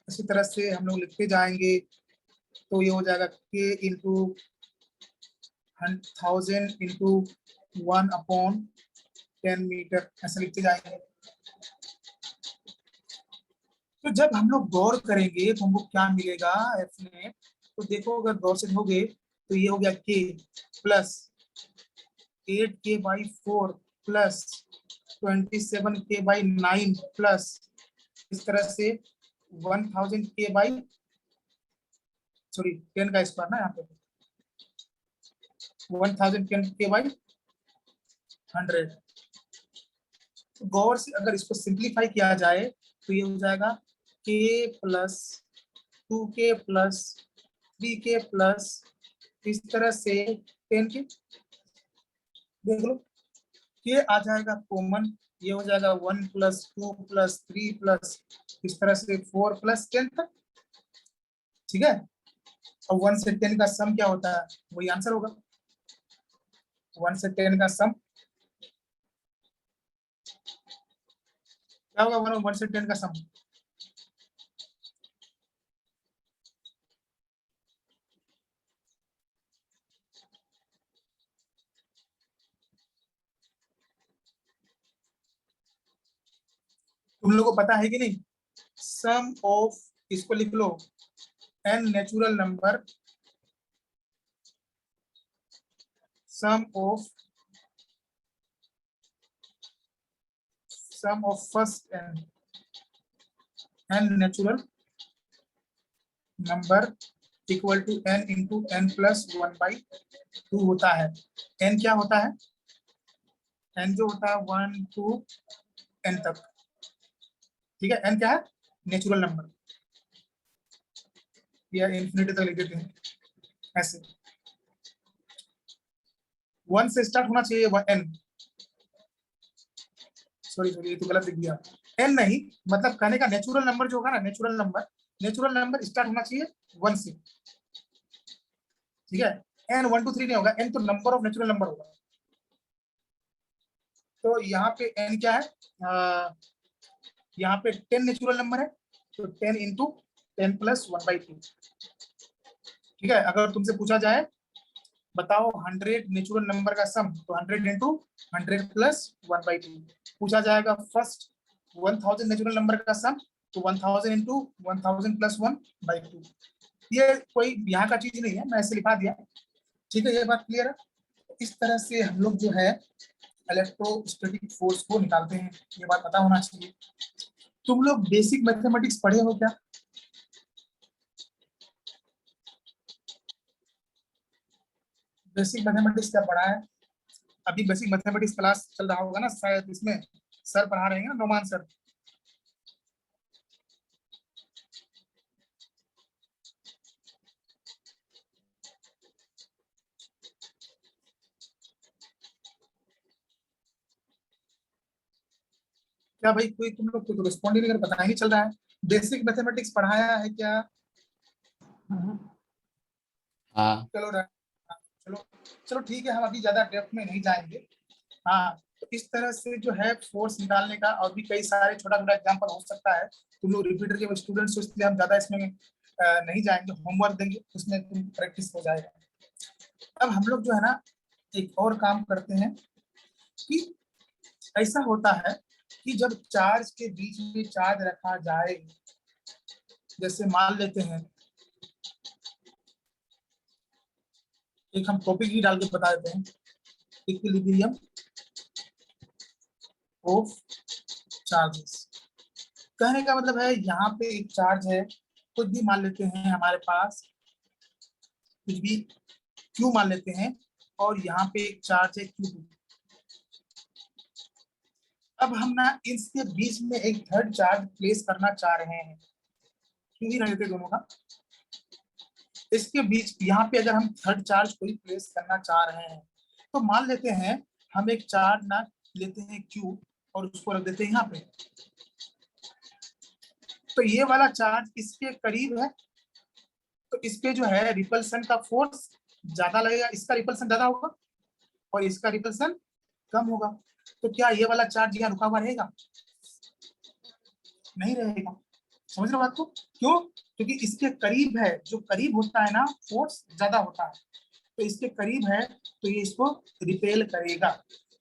इसी तरह से हम लोग लिखते जाएंगे। तो ये हो जाएगा k इंटू 1000 इंटू 1/10 मीटर, ऐसे लिखते जाएंगे। तो जब हम लोग गौर करेंगे तो हमको क्या मिलेगा एफ में, तो देखो अगर गौर से होगे तो ये हो गया k plus 8k/4 plus 27k/9 plus इस तरह से 1000k सॉरी 10 का स्क्वायर ना, यहाँ पे 1000k/100। गौर से अगर इसको सिंप्लीफाई किया जाए तो ये हो जाएगा k plus 2k plus 3k plus इस तरह से 10k, देख लो ये आ जाएगा कॉमन, ये हो जाएगा 1 प्लस 2 प्लस 3 प्लस इस तरह से 4 प्लस 10 तक, ठीक है। और 1 से 10 का सम क्या होता है, वही आंसर होगा, 1 से 10 का सम क्या होगा, 1 से 10 का सम, तुम लोगों को पता है कि नहीं, सम ऑफ, इसको लिख लो, n natural number, sum of first n natural number equal to n into n plus 1/2 होता है। n क्या होता है? n जो होता है 1 to n तक, ठीक है। n क्या है? नेचुरल नंबर, या इंफिनिटी तक लिख देते हैं ऐसे। 1 से स्टार्ट होना चाहिए n, सॉरी ये तो गलत लिख दिया, n नहीं, मतलब कहने का नेचुरल नंबर जो होगा ना, नेचुरल नंबर स्टार्ट होना चाहिए 1 से, ठीक है। n 1 2 3 नहीं होगा, n तो नंबर ऑफ नेचुरल नंबर होगा। तो यहाँ पे n क्या है, यहाँ पे 10 नेचुरल नंबर है, तो 10 इंटू 10 प्लस 1/2, ठीक है। अगर तुमसे पूछा जाए बताओ 100 नेचुरल नंबर का सम, तो 100 इंटू 100 प्लस 1/2 पूछा जाएगा। फर्स्ट 1000 नेचुरल नंबर का सम, तो 1000 इंटू 1000 प्लस 1/2। ये कोई यहाँ का चीज नहीं है, मैं ऐसे लिखा दिया, ठीक है। ये बात क्लियर है। इस तरह से हम लोग जो है इलेक्ट्रोस्टैटिक फोर्स को निकालते हैं, ये बात पता होना चाहिए। तुम लोग बेसिक मैथमेटिक्स पढ़े हो क्या? बेसिक मैथमेटिक्स क्या पढ़ा है? अभी बेसिक मैथमेटिक्स क्लास चल रहा होगा ना शायद, इसमें सर पढ़ा रहे हैं ना, नोमान सर। क्या भाई, कोई तुम लोग को तो रिस्पॉन्ड ही नहीं कर, पता ही नहीं चल रहा है। बेसिक मैथमेटिक्स पढ़ाया है क्या? हाँ चलो चलो चलो ठीक है, हम अभी ज्यादा डेप्थ में नहीं जाएंगे। हाँ, तो इस तरह से जो है फोर्स निकालने का और भी कई सारे छोटा छोटा एग्जाम्पल हो सकता है। तुम लोग रिपीटर के स्टूडेंट्स हो, इसलिए हम ज्यादा इसमें नहीं जाएंगे, होमवर्क देंगे, उसमें तुम प्रैक्टिस हो जाएगा। अब हम लोग जो है ना एक और काम करते हैं कि ऐसा होता है कि जब चार्ज के बीच में चार्ज रखा जाए, जैसे मान लेते हैं, एक हम टॉपिक ही डाल के बता देते हैं, इक्विलिब्रियम ऑफ चार्जेस। कहने का मतलब है यहाँ पे एक चार्ज है, कुछ भी मान लेते हैं हमारे पास, कुछ भी क्यू मान लेते हैं, और यहाँ पे एक चार्ज है Q2। अब हम ना इसके बीच में एक थर्ड चार्ज प्लेस करना चाह रहे हैं, क्यों ही रहते दोनों का, इसके बीच यहाँ पे अगर हम थर्ड चार्ज कोई प्लेस करना चाह रहे हैं, तो मान लेते हैं हम एक चार्ज ना लेते हैं Q और उसको रख देते हैं यहाँ पे। तो ये वाला चार्ज इसके करीब है, तो इस पे जो है रिपल्सन का फोर्स ज्यादा लगेगा, इसका रिपल्सन ज्यादा होगा और इसका रिपल्सन कम होगा। तो क्या ये वाला चार्ज यहाँ रुका हुआ रहेगा? नहीं रहेगा। समझ रहे हो बात को? क्यों? क्योंकि इसके करीब है, जो करीब होता है ना फोर्स ज्यादा होता है, तो इसके करीब है तो ये इसको रिपेल करेगा।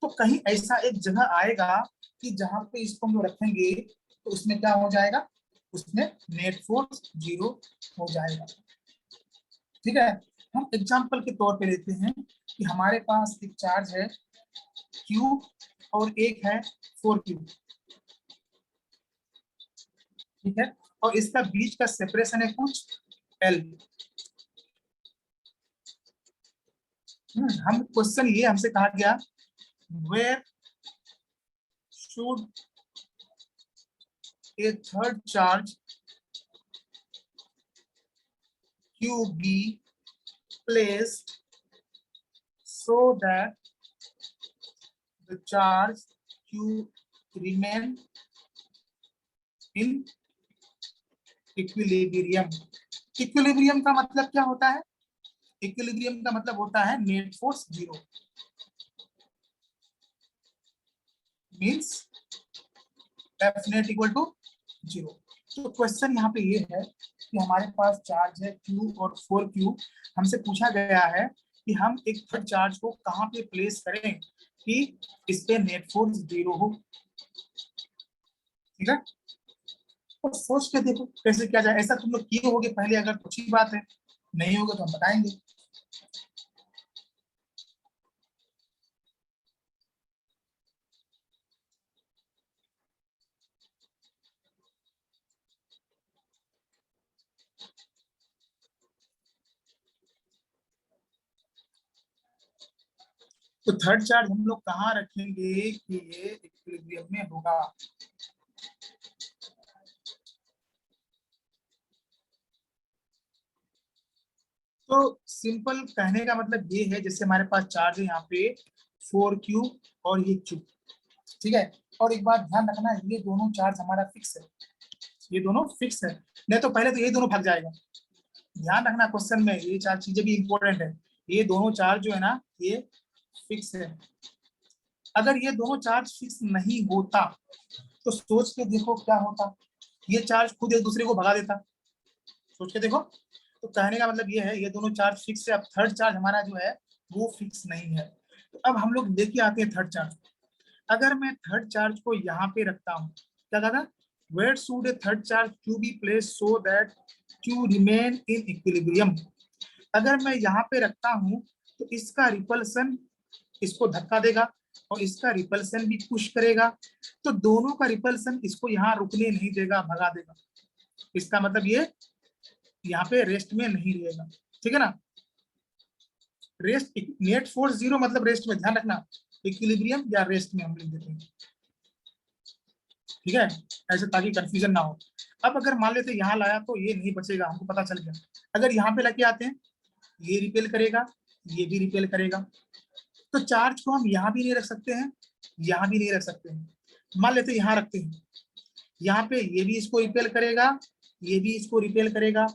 तो कहीं ऐसा एक जगह आएगा कि जहां पे इसको हम रखेंगे तो उसमें क्या हो जाएगा, उसमें नेट फोर्स 0 हो जाएगा। ठीक है, हम एग्जांपल के तौर पे लेते हैं कि हमारे पास एक चार्ज है Q और एक है 4Q, ठीक है, और इसका बीच का सेपरेशन है कुछ L। हम क्वेश्चन ये हमसे कहा गया, where should a third charge Q be placed so that the charge Q remain in equilibrium। Equilibrium का मतलब क्या होता है? इक्विलिब्रियम का मतलब होता है net force 0, means F net equal to 0। तो क्वेश्चन यहाँ पे ये है कि हमारे पास चार्ज है Q और 4Q, हमसे पूछा गया है कि हम एक थर्ड चार्ज को कहाँ पे प्लेस करें कि इस पे नेट फोर्स 0 हो। ठीक है, तो सोच के देखो कैसे किया जाए। ऐसा तुम लोग किए होगे पहले, अगर तो अच्छी बात है, नहीं होगा तो हम बताएंगे। तो थर्ड चार्ज हम लोग कहाँ रखेंगे कि ये इक्विलिब्रियम में होगा? तो सिंपल कहने का मतलब ये है, जैसे हमारे पास चार्ज है यहाँ पे 4Q और ये Q, ठीक है। और एक बात ध्यान रखना, ये दोनों चार्ज हमारा फिक्स है, ये दोनों फिक्स है, नहीं तो पहले तो ये दोनों भाग जाएगा। ध्यान रखना क्वेश्चन में ये चार चीजें भी इंपॉर्टेंट है। ये दोनों चार्ज जो है ना, ये फिक्स है। अगर ये दोनों चार्ज फिक्स नहीं होता तो सोच के देखो क्या होता, ये चार्ज खुद एक दूसरे को भगा देता। सोच के देखो। तो कहने का मतलब ये है, ये दोनों चार्ज फिक्स है, अब थर्ड चार्ज हमारा जो है वो फिक्स नहीं है। तो अब हम लोग लेके आते हैं थर्ड चार्ज। अगर मैं थर्ड चार्ज को यहाँ पे रखता हूँ, क्या कहता, where should a third charge Q be place so that Q remain in equilibrium. अगर मैं यहाँ पे रखता हूँ तो इसका रिपल्सन इसको धक्का देगा और इसका रिपल्सन भी पुश करेगा, तो दोनों का रिपल्सन इसको यहाँ रुकने नहीं देगा, भगा देगा। इसका मतलब ये यहाँ पे रेस्ट में नहीं रहेगा, ठीक है ना। रेस्ट, नेट फोर्स जीरो मतलब रेस्ट में, ध्यान रखना, इक्विलिब्रियम या रेस्ट में हम लिख देते हैं, ठीक है, ऐसे ताकि कंफ्यूजन ना हो। अब अगर मान लेते यहाँ लाया तो ये नहीं बचेगा, हमको पता चल गया। अगर यहाँ पे लेके आते हैं, ये रिपेल करेगा, ये भी रिपेल करेगा, तो चार्ज को हम यहाँ भी नहीं रख सकते हैं, यहाँ भी नहीं रख सकते हैं। मान लेते यहाँ रखते हैं, यहाँ पे ये भी इसको रिपेल करेगा, ये भी इसको रिपेल करेगा,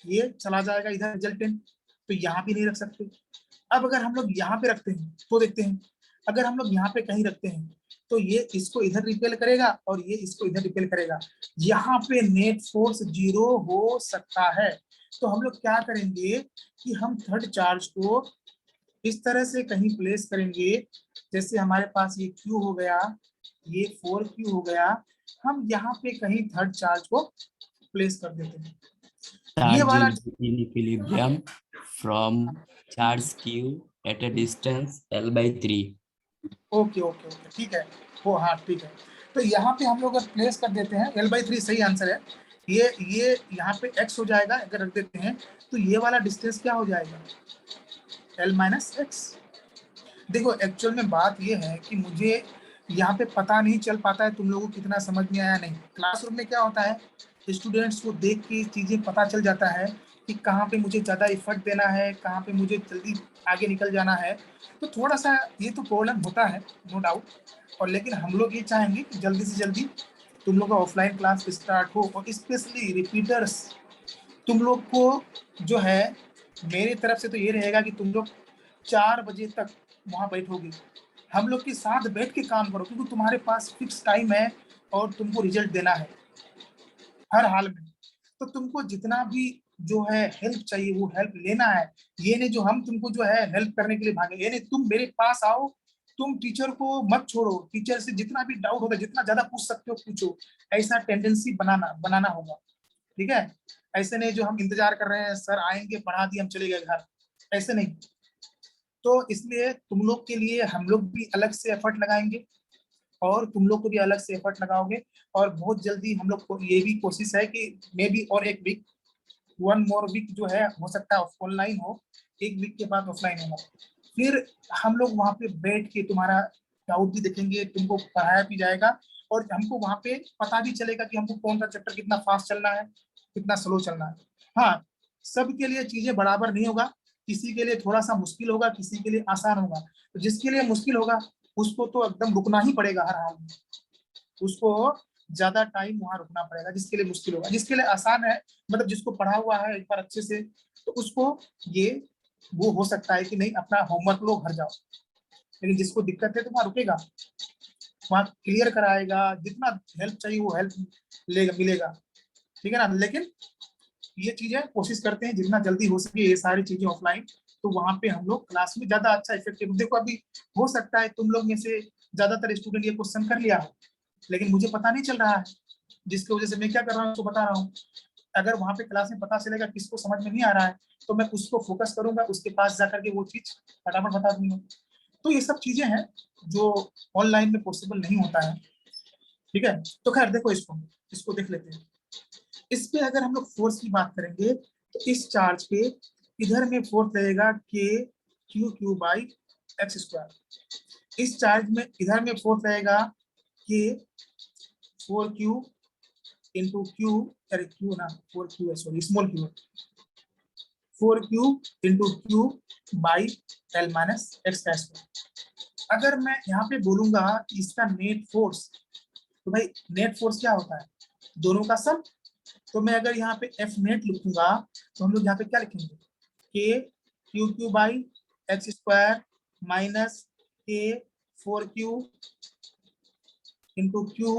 ये चला जाएगा इधर रिजल्टेंट, तो यहाँ भी नहीं रख सकते। अब अगर हम लोग यहाँ पे रखते हैं तो देखते हैं, अगर हम लोग यहाँ पे कहीं रखते हैं तो ये इसको इधर रिपेल करेगा और ये इसको इधर रिपेल करेगा, यहाँ पे नेट फोर्स जीरो हो सकता है। तो हम लोग क्या करेंगे कि हम थर्ड चार्ज को इस तरह से कहीं प्लेस करेंगे, जैसे हमारे पास ये Q हो गया, ये 4Q हो गया, हम यहाँ पे कहीं थर्ड चार्ज को प्लेस कर देते हैं। ये Charge वाला is in equilibrium from charge Q at a distance L/3. Okay okay okay, ठीक है, वो हाँ ठीक है। तो यहाँ पे हम लोग अगर प्लेस कर देते हैं, L/3 सही आंसर है। ये यहाँ पे x हो जाएगा, अगर रख देते हैं तो ये वाला डिस्टेंस क्या हो जाएगा, L-x। देखो एक्चुअल में बात ये है कि मुझे यहाँ पे पता नहीं चल पाता है तुम लोगों को कितना समझ में आया नहीं। क्लासरूम में क्या होता है, स्टूडेंट्स को देख के चीजें पता चल जाता है कि कहाँ पे मुझे ज्यादा एफर्ट देना है, कहाँ पे मुझे जल्दी आगे निकल जाना है। तो थोड़ा सा ये तो प्रॉब्लम होता है, नो डाउट। और लेकिन हम लोग ये चाहेंगे कि जल्दी से जल्दी तुम लोग का ऑफलाइन क्लास स्टार्ट हो, और स्पेशली रिपीटर्स तुम लोग को जो है, मेरी तरफ से तो ये रहेगा कि तुम लोग 4 बजे तक वहां बैठोगे, हम लोग के साथ बैठ के काम करो, क्योंकि तुम्हारे पास फिक्स टाइम है और तुमको रिजल्ट देना है हर हाल में। तो तुमको जितना भी जो है हेल्प चाहिए वो हेल्प लेना है। ये नहीं जो हम तुमको जो है हेल्प करने के लिए भागे, ये नहीं, तुम मेरे पास आओ, तुम टीचर को मत छोड़ो, टीचर से जितना भी डाउट होता है, जितना ज्यादा पूछ सकते हो पूछो, ऐसा टेंडेंसी बनाना होगा, ठीक है। ऐसे नहीं जो हम इंतजार कर रहे हैं सर आएंगे पढ़ा दिए हम चले गए घर, ऐसे नहीं। तो इसलिए तुम लोग के लिए हम लोग भी अलग से एफर्ट लगाएंगे और तुम लोग को भी अलग से एफर्ट लगाओगे, और बहुत जल्दी हम लोग को ये भी कोशिश है कि मे बी और एक वीक, 1 मोर वीक जो है, हो सकता है ऑनलाइन हो, 1 वीक के बाद ऑफलाइन होगा। फिर हम लोग वहाँ पे बैठ के तुम्हारा डाउट भी देखेंगे, तुमको पढ़ाया भी जाएगा, और हमको वहाँ पे पता भी चलेगा कि हमको कौन सा चैप्टर कितना फास्ट चलना है, कितना स्लो चलना है। हाँ, सबके लिए चीजें बराबर नहीं होगा, किसी के लिए थोड़ा सा मुश्किल होगा, किसी के लिए आसान होगा। तो जिसके लिए मुश्किल होगा उसको तो एकदम रुकना ही पड़ेगा हर हाल में, उसको ज्यादा टाइम वहां रुकना पड़ेगा। जिसके लिए मुश्किल होगा, जिसके लिए आसान है, मतलब जिसको पढ़ा हुआ है एक बार अच्छे से, तो उसको ये वो हो सकता है कि नहीं अपना होमवर्क लो घर जाओ। लेकिन जिसको दिक्कत है तो वहां रुकेगा, वहां क्लियर कराएगा, जितना हेल्प चाहिए वो हेल्प मिलेगा, ठीक है ना। लेकिन ये चीजें कोशिश करते हैं जितना जल्दी हो सके ये सारी चीजें ऑफलाइन, तो वहां पे हम लोग क्लास में ज्यादा अच्छा इफेक्टिव। देखो अभी हो सकता है तुम लोग में से ज्यादातर स्टूडेंट ये क्वेश्चन कर लिया हो, लेकिन मुझे पता नहीं चल रहा है, जिसकी वजह से मैं क्या कर रहा हूँ उसको बता रहा हूँ। अगर वहां पे क्लास में पता चलेगा किसको समझ में नहीं आ रहा है तो मैं उसको फोकस करूंगा, उसके पास जाकर के वो चीज फटाफट बता दूंगा। तो ये सब चीजें हैं जो ऑनलाइन में पॉसिबल नहीं होता है। ठीक है, तो खैर देखो इसको देख लेते हैं। इस पे अगर हम लोग फोर्स की बात करेंगे तो इस चार्ज पे इधर में फोर्स लगेगा के क्यू बाई एक्स स्क्वायर। इस चार्ज में इधर में फोर्स लगेगा के 4q इंटू क्यू, अरे क्यू ना 4q है, sorry small Q, 4q into Q by L minus x का स्क्वायर। अगर मैं यहाँ पे बोलूंगा इसका नेट फोर्स, तो भाई नेट फोर्स क्या होता है, दोनों का सम। तो मैं अगर यहाँ पे एफ नेट लिखूंगा तो हम लोग यहाँ पे क्या लिखेंगे, के Q by x square minus के 4q into Q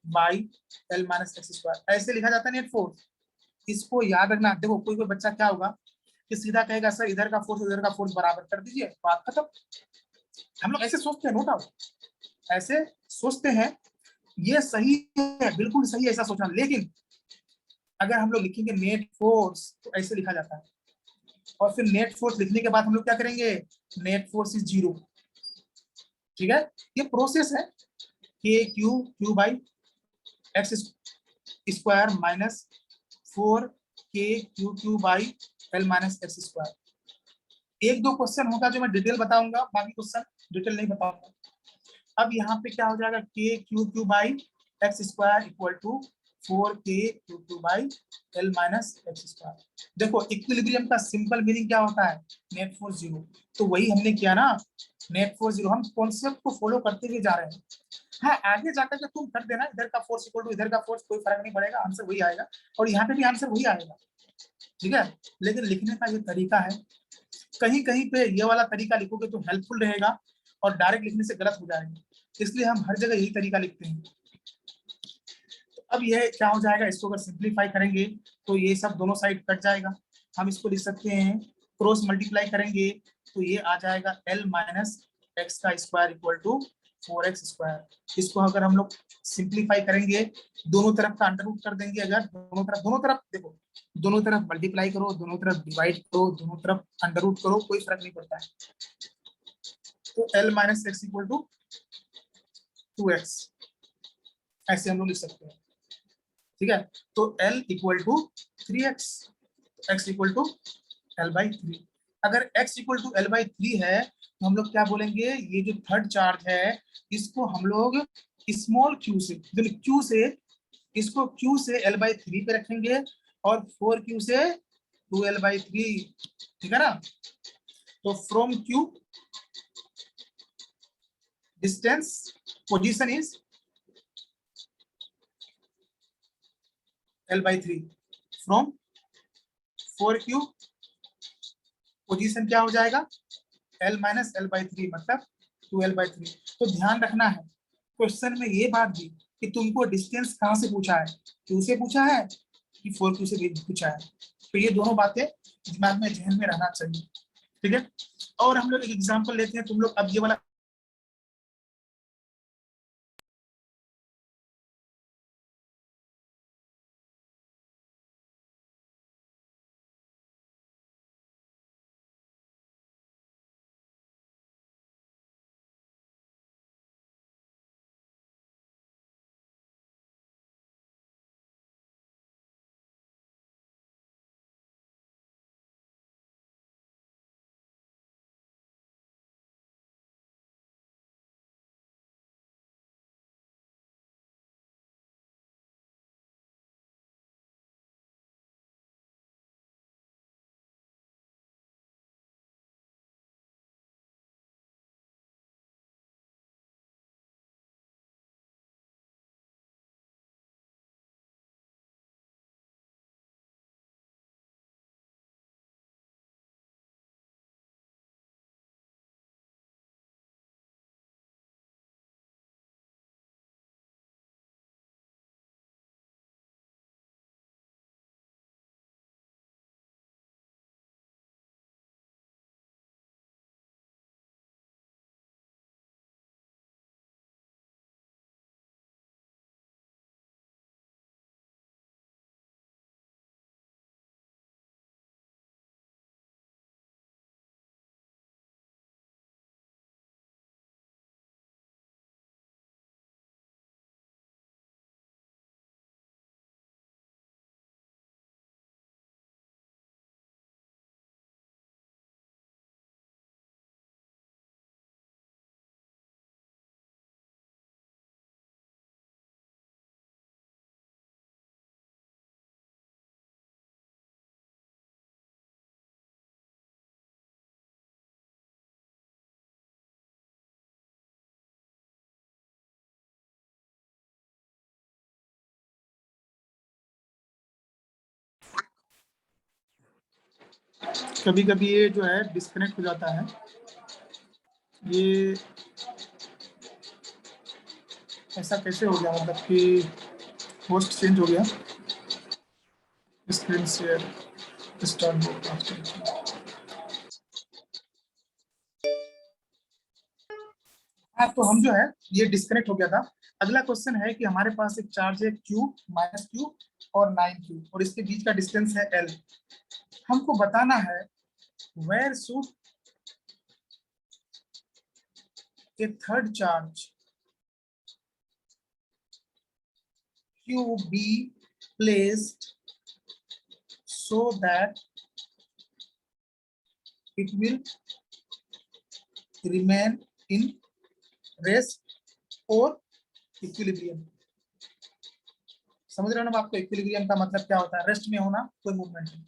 by L minus x square, ऐसे लिखा जाता है नेट फोर्स। इसको याद रखना। देखो कोई कोई बच्चा क्या होगा कि सीधा कहेगा सर इधर का फोर्स उधर का फोर्स बराबर कर दीजिए, बात खत्म। हम लोग ऐसे सोचते हैं, नो डाउट ऐसे सोचते हैं, ये सही है, बिल्कुल सही है ऐसा सोचना। लेकिन अगर हम लोग लिखेंगे नेट फोर्स तो ऐसे लिखा जाता है, और फिर नेट फोर्स लिखने के बाद हम लोग क्या करेंगे, नेट फोर्स इज 0। ठीक है, ये प्रोसेस है, के Q by x square minus 4 K Q by L minus x square. एक दो क्वेश्चन होगा जो मैं डिटेल बताऊंगा, बाकी क्वेश्चन डिटेल नहीं बताऊंगा। अब यहाँ पे क्या हो जाएगा, K Q by x square equal to 4 K Q by L minus x square. देखो इक्विलिब्रियम का सिंपल मीनिंग क्या होता है, नेट फोर्स 0। तो वही हमने किया ना, नेट फोर्स 0। हम कॉन्सेप्ट को फॉलो करते हुए जा रहे हैं। हाँ आगे जाकर के तुम कर देना इधर का फोर्स इक्वल टू इधर का फोर्स, कोई फर्क नहीं पड़ेगा, आंसर वही आएगा, और यहाँ पे भी आंसर वही आएगा। ठीक है, लेकिन लिखने का ये तरीका है, कहीं कहीं पे ये वाला तरीका लिखोगे तो हेल्पफुल रहेगा, और डायरेक्ट लिखने से गलत हो जाएगा, इसलिए हम हर जगह यही तरीका लिखते हैं। तो अब ये क्या हो जाएगा, इसको अगर सिंप्लीफाई करेंगे तो ये सब दोनों साइड कट जाएगा। हम इसको लिख सकते हैं, क्रॉस मल्टीप्लाई करेंगे तो ये आ जाएगा एल माइनस एक्स का square equal to 4x square. इसको अगर हम लोग सिंप्लीफाई करेंगे, दोनों तरफ का अंडर रूट कर देंगे, अगर दोनों तरफ देखो, दोनों तरफ मल्टीप्लाई करो, दोनों तरफ डिवाइड करो, दोनों तरफ अंडर रूट करो, कोई फर्क नहीं पड़ता है। तो L minus X equal to 2x, ऐसे हम लोग लिख सकते हैं। ठीक है, तो L equal to 3x, x equal to L by 3। अगर x equal to L by 3 है तो हम लोग क्या बोलेंगे, ये जो थर्ड चार्ज है इसको हम लोग स्मॉल q से, q से, इसको q से L बाई 3 पे रखेंगे, और 4q से 2L बाई 3। ठीक है ना, तो from q distance position is L by 3, from 4q position क्या हो जाएगा, L माइनस L बाई 3 मतलब 2L बाई 3। तो ध्यान रखना है क्वेश्चन में ये बात भी कि तुमको डिस्टेंस कहाँ से पूछा है, Q से पूछा है कि 4Q से भी पूछा है। तो ये दोनों बातें दिमाग में जहन में रहना चाहिए। ठीक है, और हम लोग एक एग्जांपल लेते हैं, तुम लोग अब ये वाला कभी कभी ये जो है डिस्कनेक्ट हो जाता है, ये ऐसा कैसे हो गया, मतलब कि होस्ट चेंज हो गया। Screen share start broadcast. हाँ, तो हम जो है ये डिस्कनेक्ट हो गया था। अगला क्वेश्चन है कि हमारे पास एक चार्ज है Q माइनस Q और 9Q और इसके बीच का डिस्टेंस है L। हमको बताना है where should a third charge Q be placed so that it will remain in rest or equilibrium। समझ रहे हो ना आपको इक्विलिब्रियम का मतलब क्या होता है? रेस्ट में होना, कोई मूवमेंट नहीं।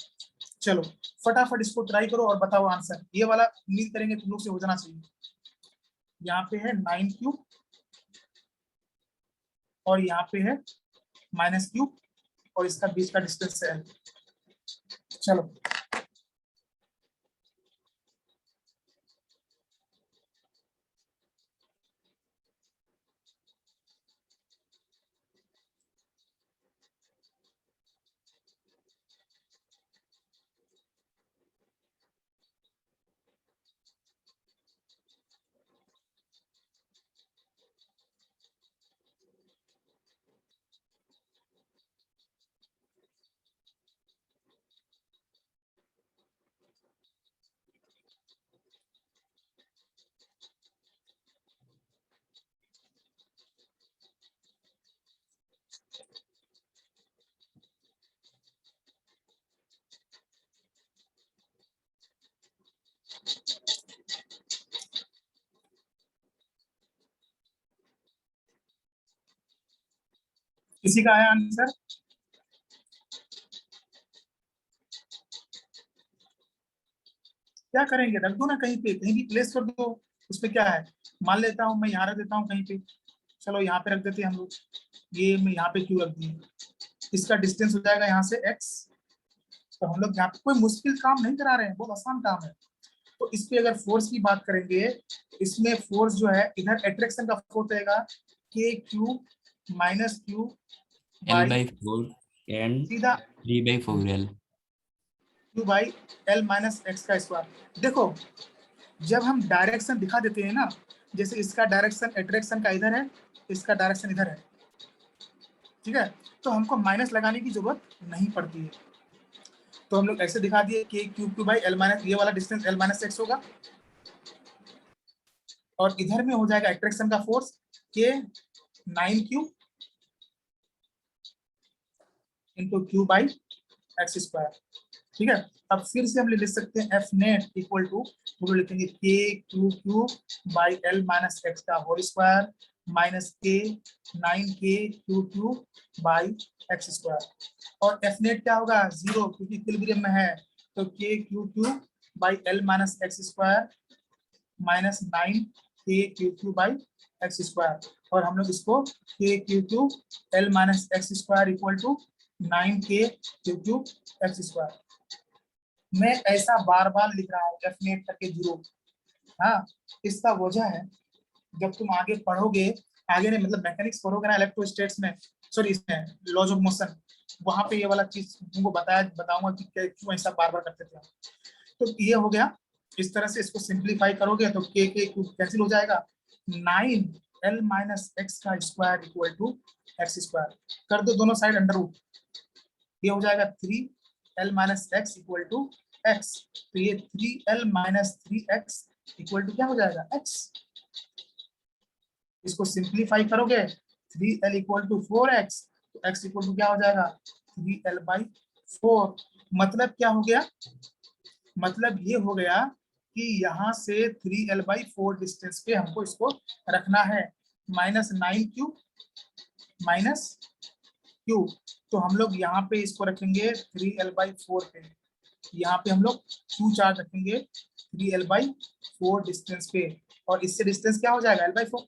चलो फटाफट इसको ट्राई करो और बताओ आंसर। ये वाला उम्मीद करेंगे तुम लोग से हो जाना चाहिए। यहाँ पे है 9Q और यहाँ पे है -Q और इसका बीच का डिस्टेंस है L। चलो किसी का आया आंसर? क्या करेंगे, रख दो ना कहीं पे, कहीं भी प्लेस कर दो। उसमें क्या है, मान लेता हूँ मैं यहाँ रख देता हूँ कहीं पे। चलो यहाँ पे रख देते हैं हम लोग, ये मैं यहाँ पे क्यों रख दिए। इसका डिस्टेंस हो जाएगा यहाँ से x। तो हम लोग यहाँ पे कोई मुश्किल काम नहीं करा रहे हैं, बहुत आसान काम है। तो इस पे अगर फोर्स की बात करेंगे, इसमें फोर्स जो है इधर अट्रैक्शन का फोर्स रहेगा KQ minus Q L by 4 and सीधा 3 by 4L। Q by L minus x का स्क्वायर। देखो जब हम डायरेक्शन दिखा देते हैं ना, जैसे इसका डायरेक्शन अट्रैक्शन का इधर है, इसका डायरेक्शन इधर है, ठीक है, तो हमको माइनस लगाने की जरूरत नहीं पड़ती है। तो हम लोग ऐसे दिखा दिए कि Q बाई L माइनस, ये वाला डिस्टेंस L माइनस एक्स होगा और इधर में हो जाएगा अट्रैक्शन का force K 9Q into Q by x square. ठीक है, अब फिर से हम लिख सकते हैं F नेट इक्वल टू, हम लिखेंगे KQ by L minus x का whole square minus K 9KQ by x square. और F नेट क्या होगा, 0, क्योंकि इक्विलिब्रियम में है। तो KQ by L minus x square minus 9KQ by x square. और हम लोग इसको KQ L minus x square equal to 9KQ x square. मैं ऐसा बार बार लिख रहा हूँ F नेट तक के 0। हाँ, इसका वजह है जब तुम आगे पढ़ोगे, आगे नहीं मतलब मैकेनिक्स पढ़ोगे ना इलेक्ट्रोस्टैटिक्स में, सॉरी इसमें लॉज ऑफ मोशन, वहां पे ये वाला चीज तुमको बताऊंगा कि क्यों ऐसा बार बार करते थे। तो ये हो गया। इस तरह से इसको सिंप्लीफाई करोगे तो k कैंसिल हो जाएगा, 9L माइनस एक्स का square equal to X square. कर दो दोनों साइड अंडर रूट, ये हो जाएगा 3L minus X equal to X. तो ये 3L minus 3x equal to क्या हो जाएगा, x। इसको सिंप्लीफाई करोगे 3L इक्वल टू 4x, तो x इक्वल टू क्या हो जाएगा 3L बाई 4। मतलब क्या हो गया, मतलब ये हो गया कि यहाँ से 3L बाई 4 डिस्टेंस पे हमको इसको रखना है, माइनस 9Q माइनस Q। तो हम लोग यहाँ पे इसको रखेंगे 3L बाई 4 पे, यहाँ पे हम लोग Q चार्ज रखेंगे 3L बाई 4 डिस्टेंस पे, और इससे डिस्टेंस क्या हो जाएगा L बाई 4।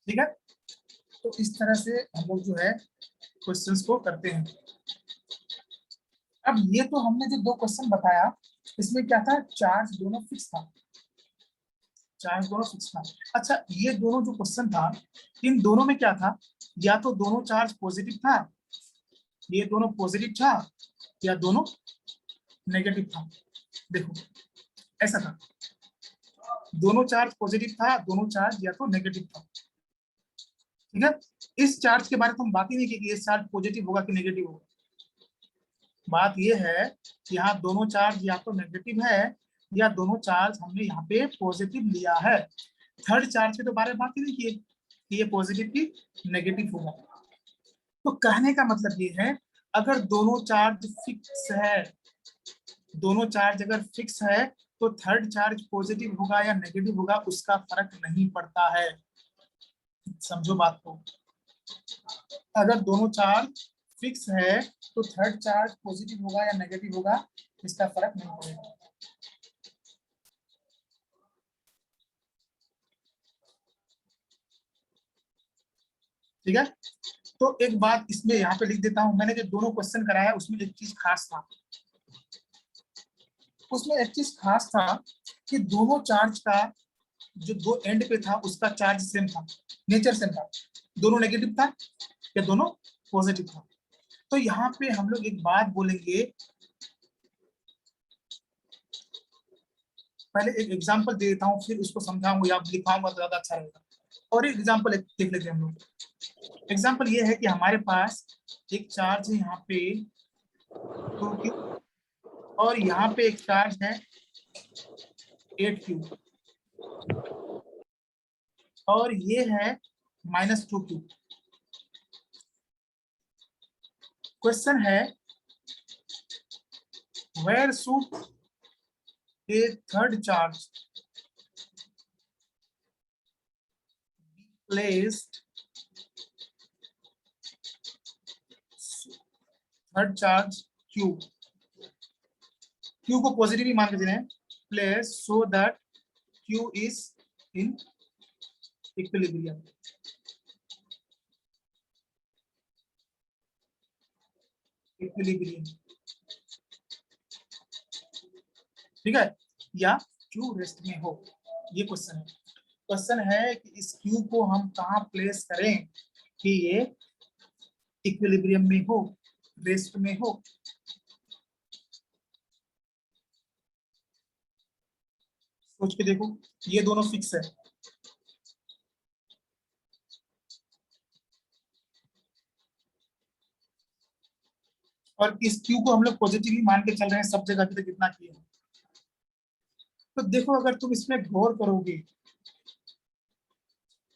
ठीक है, तो इस तरह से हम लोग जो है क्वेश्चंस को करते हैं। अब ये तो हमने जो दो क्वेश्चन बताया इसमें क्या था, चार्ज दोनों फिक्स था, चार्ज दोनों फिक्स था। अच्छा ये दोनों जो क्वेश्चन था इन दोनों में क्या था, या तो दोनों चार्ज पॉजिटिव था, ये दोनों पॉजिटिव था, या दोनों नेगेटिव था। देखो ऐसा था, दोनों चार्ज पॉजिटिव था, दोनों चार्ज या तो नेगेटिव था। ठीक है, इस चार्ज के बारे में हम बात ही नहीं की कि ये चार्ज पॉजिटिव होगा कि नेगेटिव होगा। बात ये है कि यहाँ दोनों चार्ज या तो नेगेटिव है या दोनों चार्ज हमने यहाँ पे पॉजिटिव लिया है। थर्ड चार्ज के तो बारे में बात ही नहीं की कि ये पॉजिटिव की नेगेटिव होगा। तो कहने का मतलब ये है अगर दोनों चार्ज फिक्स है, दोनों चार्ज अगर फिक्स है तो थर्ड चार्ज पॉजिटिव होगा या नेगेटिव होगा उसका फर्क नहीं पड़ता है। समझो बात को, अगर दोनों चार्ज फिक्स है तो थर्ड चार्ज पॉजिटिव होगा या नेगेटिव होगा इसका फर्क नहीं पड़ेगा। ठीक है, तो एक बात इसमें यहाँ पे लिख देता हूं, मैंने जो दोनों क्वेश्चन कराया उसमें एक चीज खास था, उसमें एक चीज खास था कि दोनों चार्ज का जो दो एंड पे था उसका चार्ज सेम था, नेचर सेम था, दोनों नेगेटिव था या दोनों पॉजिटिव था। तो यहाँ पे हम लोग एक बात बोलेंगे, पहले एक एग्जांपल दे देता हूँ फिर उसको समझाऊंगा या लिखाऊंगा तो ज्यादा अच्छा रहेगा। और एक एग्जांपल देख लेते हैं हम लोग। एग्जांपल ये है कि हमारे पास एक चार्ज है यहाँ पे 2Q और यहाँ पे एक चार्ज है 8Q और ये है -2Q। क्वेश्चन है where should a third charge be placed, third charge Q, Q को पॉजिटिव ही मान के चलें, place so that Q is in equilibrium। Equilibrium, ठीक है, या Q रेस्ट में हो, ये क्वेश्चन है। क्वेश्चन है कि इस Q को हम कहाँ प्लेस करें कि ये इक्विलिब्रियम में हो, रेस्ट में हो। सोच के देखो, ये दोनों फिक्स है, और इस Q को हम लोग पॉजिटिव ही मान के चल रहे हैं सब जगह पे, कितना किए हैं। तो देखो अगर तुम इसमें गौर करोगे,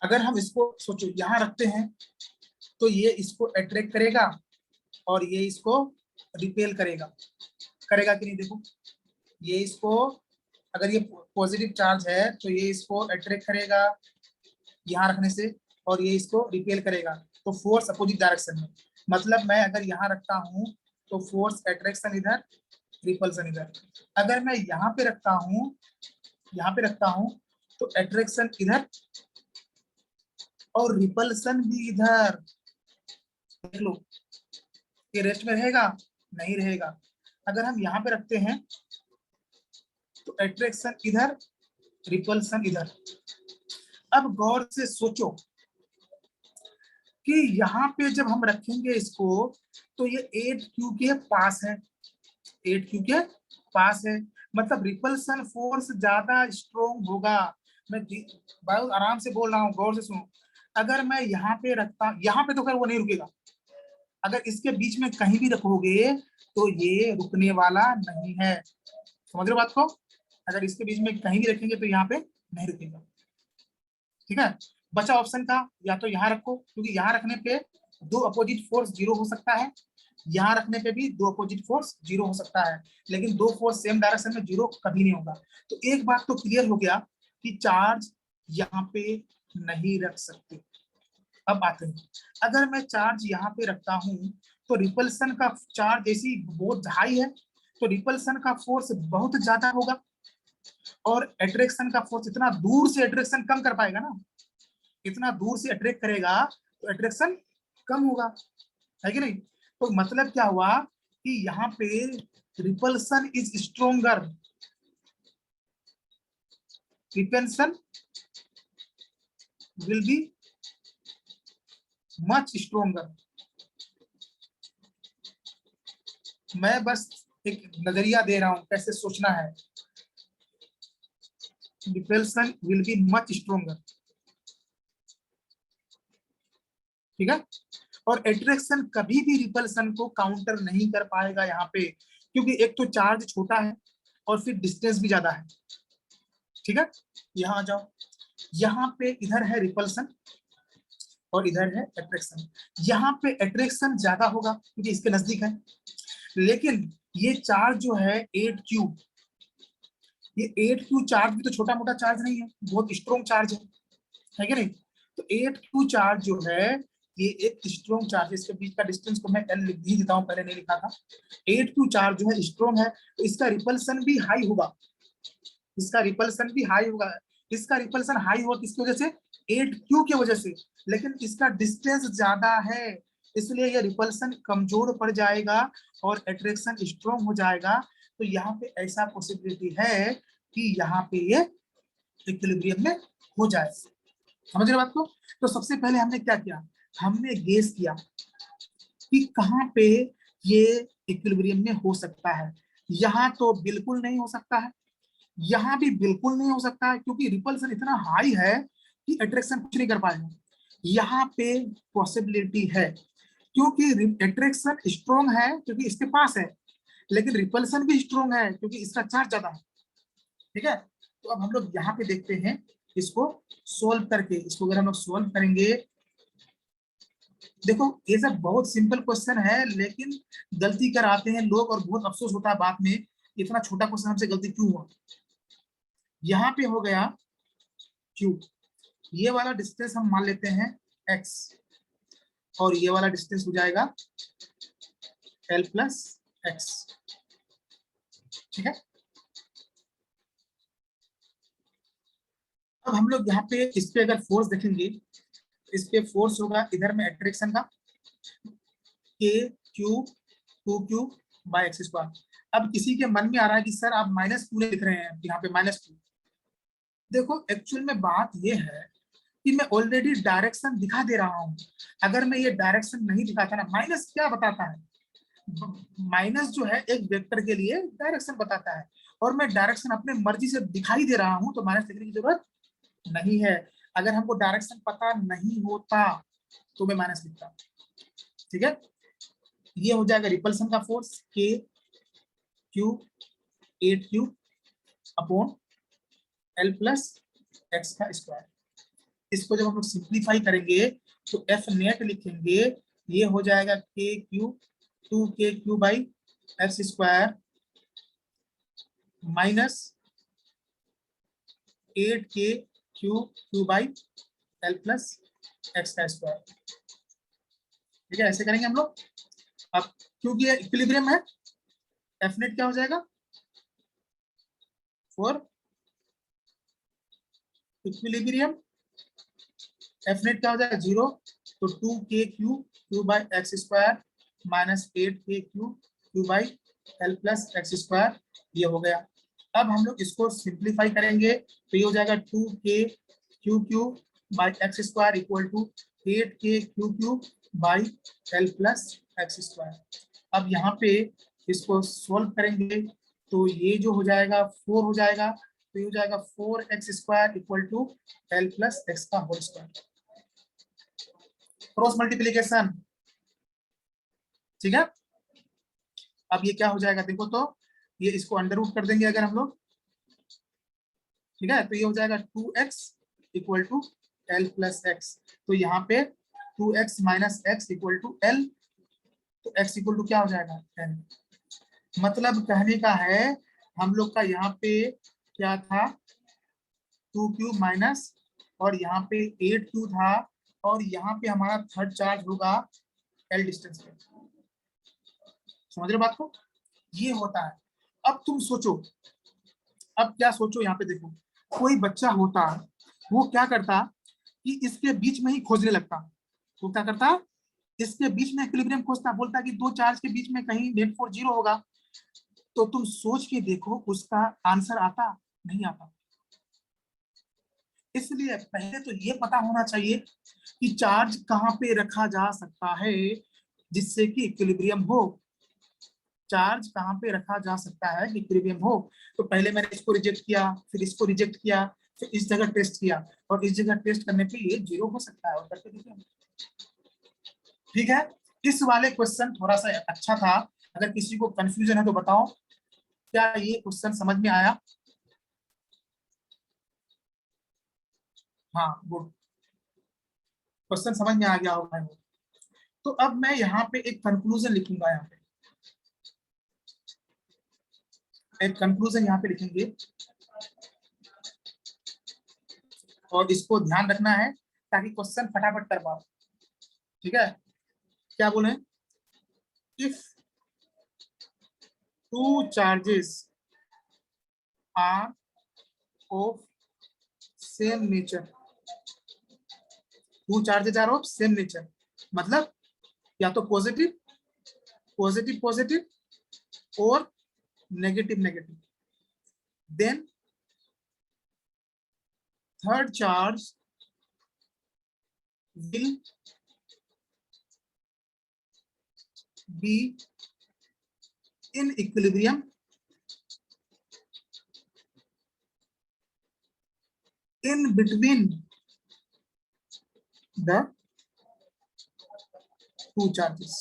अगर हम इसको सोचो यहाँ रखते हैं तो ये इसको अट्रैक्ट करेगा और ये इसको रिपेल करेगा, करेगा कि नहीं। देखो ये इसको, अगर ये पॉजिटिव चार्ज है तो ये इसको अट्रैक्ट करेगा यहाँ रखने से और ये इसको रिपेल करेगा, तो फोर्स अपोजिट डायरेक्शन में। मतलब मैं अगर यहाँ रखता हूँ तो फोर्स अट्रैक्शन इधर, रिपल्सन इधर। अगर मैं यहाँ पे रखता हूँ, यहाँ पे रखता हूँ तो अट्रैक्शन इधर और रिपल्सन भी इधर। देख लो ये रेस्ट में रहेगा, नहीं रहेगा। अगर हम यहाँ पे रखते हैं तो अट्रैक्शन इधर, रिपल्सन इधर। अब गौर से सोचो कि यहाँ पे जब हम रखेंगे इसको तो ये 8Q के पास है, 8Q के पास है, मतलब रिपल्सन फोर्स ज्यादा स्ट्रोंग होगा। मैं बहुत आराम से बोल रहा हूँ, गौर से सुनो। अगर मैं यहाँ पे रखता, यहाँ पे तो खैर वो नहीं रुकेगा, अगर इसके बीच में कहीं भी रखोगे तो ये रुकने वाला नहीं है। समझ रहे हो बात को, अगर इसके बीच में कहीं भी रखेंगे तो यहाँ पे नहीं रुकेगा। ठीक है, बचा ऑप्शन का, या तो यहाँ रखो क्योंकि यहाँ रखने पे दो अपोजिट फोर्स जीरो हो सकता है, यहाँ रखने पे भी दो अपोजिट फोर्स जीरो हो सकता है, लेकिन दो फोर्स सेम डायरेक्शन में जीरो कभी नहीं होगा। तो एक बात तो क्लियर हो गया कि चार्ज यहाँ पे नहीं रख सकते। अब आते हैं, अगर मैं चार्ज यहाँ पे रखता हूँ तो रिपल्सन का चार्ज जैसी बहुत हाई है तो रिपल्सन का फोर्स बहुत ज्यादा होगा और अट्रैक्शन का फोर्स इतना दूर से अट्रैक्शन कम कर पाएगा ना, इतना दूर से अट्रैक्ट करेगा तो अट्रैक्शन कम होगा, है कि नहीं। तो मतलब क्या हुआ कि यहाँ पे repulsion is stronger, repulsion will be much stronger. मैं बस एक नजरिया दे रहा हूं कैसे सोचना है। Repulsion will be much stronger, ठीक है। और एट्रैक्शन कभी भी रिपल्सन को काउंटर नहीं कर पाएगा यहाँ पे, क्योंकि एक तो चार्ज छोटा है और फिर डिस्टेंस भी ज्यादा है, ठीक है। यहाँ आ जाओ, यहाँ पे इधर है रिपल्सन और इधर है एट्रैक्शन। यहाँ पे एट्रैक्शन ज्यादा होगा क्योंकि इसके नजदीक है, लेकिन ये चार्ज जो है 8Q, ये 8Q चार्ज भी तो छोटा मोटा चार्ज नहीं है, बहुत स्ट्रॉन्ग चार्ज है कि नहीं। तो 8Q चार्ज जो है ये एक स्ट्रॉन्ग चार्ज है। इसके बीच का डिस्टेंस को मैं L लिख ही देता हूं, पहले नहीं लिखा था। 8Q चार्ज जो है स्ट्रॉन्ग है, तो इसका रिपल्सन भी हाई होगा, इसका रिपल्सन भी हाई होगा। इसका रिपल्सन हाई होगा किसकी वजह से? 8Q की वजह से, लेकिन इसका डिस्टेंस ज्यादा है, इसलिए ये रिपल्सन कमजोर पड़ जाएगा और एट्रैक्शन स्ट्रॉन्ग हो जाएगा। तो यहाँ पे ऐसा पॉसिबिलिटी है कि यहाँ पे ये इक्विलिब्रियम में हो जाए। समझ रहे बात को? तो सबसे पहले हमने क्या किया, हमने गेस किया कि कहाँ पे ये इक्विलिब्रियम में हो सकता है। यहाँ तो बिल्कुल नहीं हो सकता है, यहाँ भी बिल्कुल नहीं हो सकता है, क्योंकि रिपल्सन इतना हाई है कि अट्रैक्शन कुछ नहीं कर पाएगा। यहाँ पे पॉसिबिलिटी है क्योंकि अट्रैक्शन स्ट्रॉन्ग है क्योंकि इसके पास है, लेकिन रिपल्सन भी स्ट्रॉन्ग है क्योंकि इसका चार्ज ज्यादा है, ठीक है। तो अब हम लोग यहाँ पे देखते हैं इसको सोल्व करके। इसको अगर हम लोग सोल्व करेंगे, देखो ये सब बहुत सिंपल क्वेश्चन है, लेकिन गलती कर आते हैं लोग और बहुत अफसोस होता है बाद में, इतना छोटा क्वेश्चन हमसे गलती क्यों हुआ। यहाँ पे हो गया Q, ये वाला डिस्टेंस हम मान लेते हैं X, और ये वाला डिस्टेंस हो जाएगा L प्लस X, ठीक है। अब हम लोग यहाँ पे इस पे अगर फोर्स देखेंगे, इस पे फोर्स होगा इधर में एट्रैक्शन का KQ 2Q bye x square. अब किसी के मन में आ रहा है कि सर आप -2 लिख रहे हैं यहाँ पे -2। देखो एक्चुअल में बात ये है कि मैं ऑलरेडी डायरेक्शन दिखा दे रहा हूँ। अगर मैं ये डायरेक्शन नहीं दिखाता ना, माइनस क्या बताता है, माइनस जो है एक वेक्टर के लिए डायरेक्शन बताता है, और मैं डायरेक्शन अपने मर्जी से दिखाई दे रहा हूँ, तो माइनस लिखने की जरूरत नहीं है। अगर हमको डायरेक्शन पता नहीं होता तो मैं माइनस लिखता, ठीक है। ये हो जाएगा रिपल्सन का force KQ 8Q upon L plus X का स्क्वायर। इसको जब हम लोग सिंप्लीफाई करेंगे तो F नेट लिखेंगे, ये हो जाएगा KQ 2KQ by x square minus 8KQ by L plus X का स्क्वायर, ठीक है। ऐसे करेंगे हम लोग। अब क्योंकि ये इक्विलिब्रियम है, F नेट क्या हो जाएगा, फॉर इक्विलिब्रियम F नेट क्या हो जाएगा 0, तो 2KQ by x square minus 8KQ by L plus X square, ये हो गया। अब हम लोग इसको सिंप्लीफाई करेंगे तो ये हो जाएगा 2KQ by x square equal to 8KQ by L plus X square. अब यहाँ पे इसको सोल्व करेंगे तो ये जो हो जाएगा 4 हो जाएगा, तो ये हो जाएगा 4x square equal to L plus X का होल स्क्वायर, क्रॉस मल्टीप्लीकेशन, ठीक है। अब ये क्या हो जाएगा देखो, तो ये इसको अंडर रूट कर देंगे अगर हम लोग, ठीक है। तो ये हो जाएगा 2x equal to L plus X, तो यहाँ पे 2x minus X equal to L, तो x इक्वल टू क्या हो जाएगा 10। मतलब कहने का है हम लोग का यहाँ पे क्या था 2Q माइनस, और यहाँ पे 8Q था, और यहाँ पे हमारा थर्ड चार्ज होगा L डिस्टेंस पे। समझ रहे बात को? ये होता है। अब तुम सोचो, अब क्या सोचो, यहाँ पे देखो कोई बच्चा होता, वो क्या करता कि इसके बीच में ही खोजने लगता। वो क्या करता, इसके बीच में इक्विलिब्रियम खोजता, बोलता है कि दो चार्ज के बीच में कहीं नेट फोर्स 0 होगा, तो तुम सोच के देखो उसका आंसर आता नहीं आता। इसलिए पहले तो ये पता होना चाहिए कि चार्ज कहाँ पे रखा जा सकता है जिससे कि इक्विलिब्रियम हो। चार्ज कहाँ पे रखा जा सकता है कि इक्विलिब्रियम हो। तो पहले मैंने इसको रिजेक्ट किया, फिर इसको रिजेक्ट किया, फिर इस जगह टेस्ट किया, और इस जगह टेस्ट करने पे ये 0 हो सकता है, और करके देखिए। ठीक है, इस वाले क्वेश्चन थोड़ा सा अच्छा था। अगर किसी को कंफ्यूजन है तो बताओ, क्या ये क्वेश्चन समझ में आया? हाँ गुड, क्वेश्चन समझ में आ गया होगा। तो अब मैं यहाँ पे एक कंक्लूजन लिखूंगा, यहाँ पे एक कंक्लूजन यहाँ पे लिखेंगे, और इसको ध्यान रखना है ताकि क्वेश्चन फटाफट कर पाओ। ठीक है, क्या बोले? If two charges are of same nature, two charges are of same nature मतलब या तो पॉजिटिव पॉजिटिव पॉजिटिव और negative negative, then third charge will be in equilibrium in between the two charges।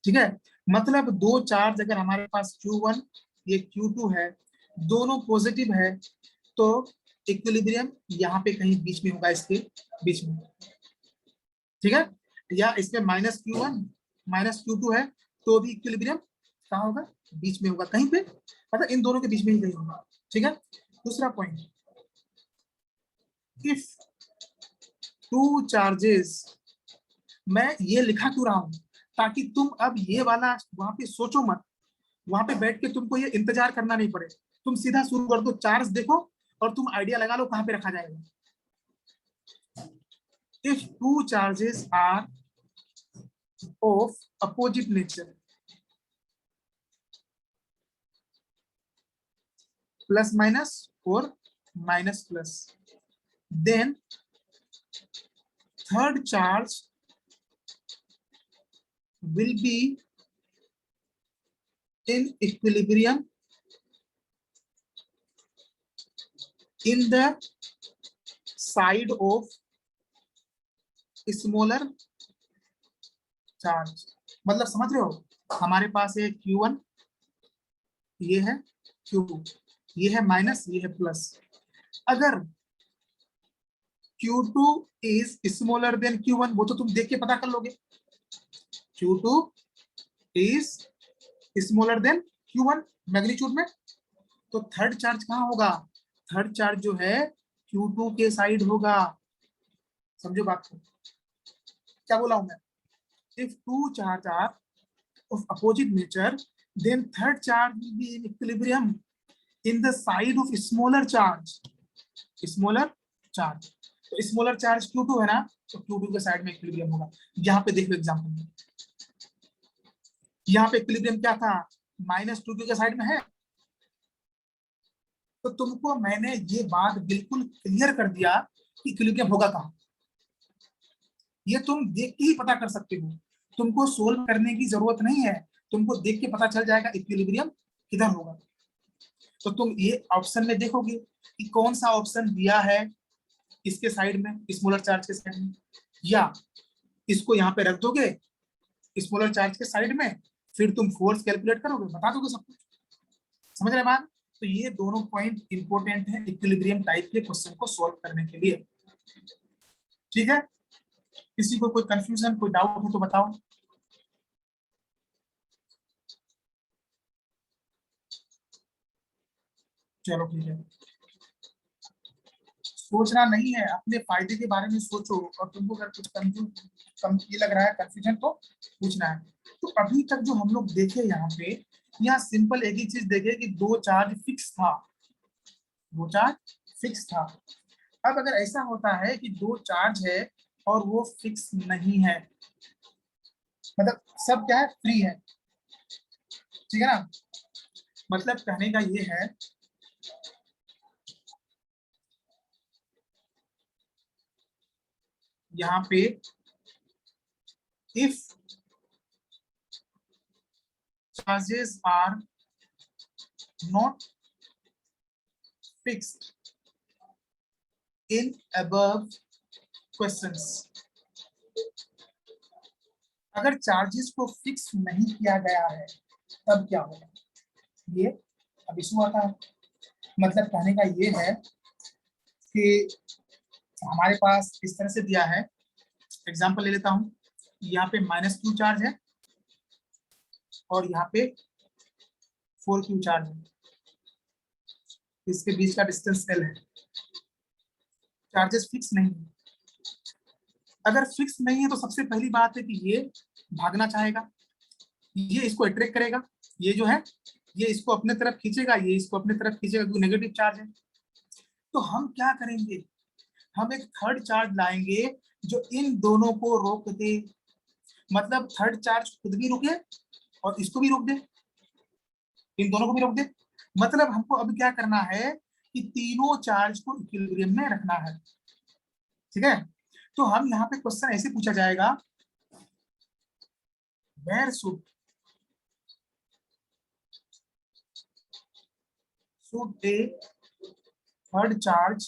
ठीक है, मतलब दो चार्ज अगर हमारे पास Q1 ये Q2 है, दोनों पॉजिटिव है, तो इक्विलिब्रियम यहाँ पे कहीं बीच में होगा, इसके बीच में। ठीक है, या इसमें -Q1 -Q2 है तो भी इक्विलिब्रियम कहाँ होगा? बीच में होगा, कहीं पे, मतलब इन दोनों के बीच में ही कहीं होगा। ठीक है, दूसरा पॉइंट, इफ टू चार्जेस, मैं ये लिखा क्यों रहा हूं ताकि तुम अब ये वाला वहां पे सोचो मत, वहां पे बैठ के तुमको ये इंतजार करना नहीं पड़े, तुम सीधा शुरू कर दो, चार्ज देखो और तुम आइडिया लगा लो कहां पे रखा जाएगा। If two charges are of opposite nature, plus minus और minus plus, then third charge will be in equilibrium in the side of smaller charge। मतलब समझ रहे हो, हमारे पास है Q1, ये है Q2, ये है माइनस, ये है प्लस। अगर Q2 is smaller than Q1, वो तो तुम देख के पता कर लोगे, Q2 is smaller than Q1 magnitude में, तो थर्ड चार्ज कहाँ होगा? थर्ड चार्ज जो है Q2 के साइड होगा। समझो बात को, क्या बोला हूं मैं? If two charge are of opposite nature, then third charge will be in equilibrium in the side of smaller charge. Smaller charge, तो स्मॉलर चार्ज Q2 है ना, तो Q2 के साइड में इक्विलिब्रियम होगा। यहाँ पे देख लो एग्जांपल में, यहाँ पे इक्विलिब्रियम क्या था? -2 के साइड में है, तो तुमको मैंने ये बात बिल्कुल क्लियर कर दिया कि इक्विलिब्रियम होगा कहाँ। ये तुम देख के ही पता कर सकते हो, तुमको सोल्व करने की जरूरत नहीं है, तुमको देख के पता चल जाएगा इक्विलिब्रियम किधर होगा। तो तुम ये ऑप्शन में देखोगे कि कौन सा ऑप्शन दिया है इसके साइड में, स्मॉलर चार्ज के साइड में, या इसको यहाँ पे रख दोगे स्मॉलर चार्ज के साइड में, फिर तुम फोर्स कैलकुलेट करोगे, बता दोगे सब कुछ। समझ रहे बात? तो ये दोनों पॉइंट इंपॉर्टेंट है इक्विलिब्रियम टाइप के क्वेश्चन को सॉल्व करने के लिए। ठीक है, किसी को कोई कंफ्यूजन, कोई डाउट हो तो बताओ। चलो ठीक है, सोचना नहीं है, अपने फायदे के बारे में सोचो, और तुमको अगर कुछ ये लग रहा है कंफ्यूजन तो पूछना है। तो अभी तक जो हम लोग देखे यहाँ पे, यहाँ सिंपल एक ही चीज देखे कि दो चार्ज फिक्स था, दो चार्ज फिक्स था। अब अगर ऐसा होता है कि दो चार्ज है और वो फिक्स नहीं है, मतलब सब क्या है, फ्री है, ठीक है ना। मतलब कहने का ये है यहाँ पे if charges are not fixed in above questions, अगर चार्जेस को फिक्स नहीं किया गया है तब क्या होगा, ये अब इशू आता है। मतलब कहने का ये है कि हमारे पास इस तरह से दिया है, एग्जांपल ले लेता हूं, यहाँ पे -q चार्ज है और यहाँ पे 4q चार्ज है, इसके बीच का डिस्टेंस l है, चार्जेस फिक्स नहीं है। अगर फिक्स नहीं है तो सबसे पहली बात है कि ये भागना चाहेगा, ये इसको अट्रैक्ट करेगा, ये जो है ये इसको अपने तरफ खींचेगा, ये इसको अपने तरफ खींचेगा क्योंकि नेगेटिव चार्ज है। तो हम क्या करेंगे, हम एक थर्ड चार्ज लाएंगे जो इन दोनों को रोक दे, मतलब थर्ड चार्ज खुद भी रुके और इसको भी रोक दे, इन दोनों को भी रोक दे। मतलब हमको अब क्या करना है कि तीनों चार्ज को इक्विलिब्रियम में रखना है, ठीक है। तो हम यहाँ पे क्वेश्चन ऐसे पूछा जाएगा, where should a third charge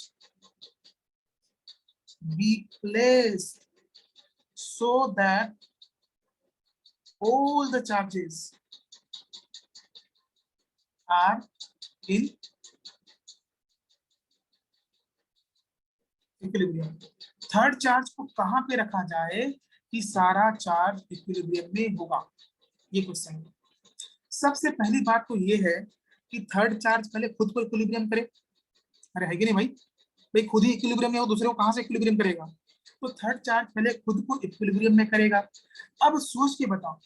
be placed so that all the charges are in equilibrium. Third charge को कहां पे रखा जाए कि सारा चार्ज इक्विलिब्रियम में होगा, ये क्वेश्चन है। सबसे पहली बात तो ये है कि थर्ड चार्ज पहले खुद को इक्विलिब्रियम करे, अरे है कि नहीं भाई, भाई खुद ही इक्विलिब्रियम में हो, दूसरे को कहां से इक्विलिब्रियम करेगा। तो थर्ड चार्ज पहले खुद को इक्विलिब्रियम में करेगा। अब सोच के बताओ,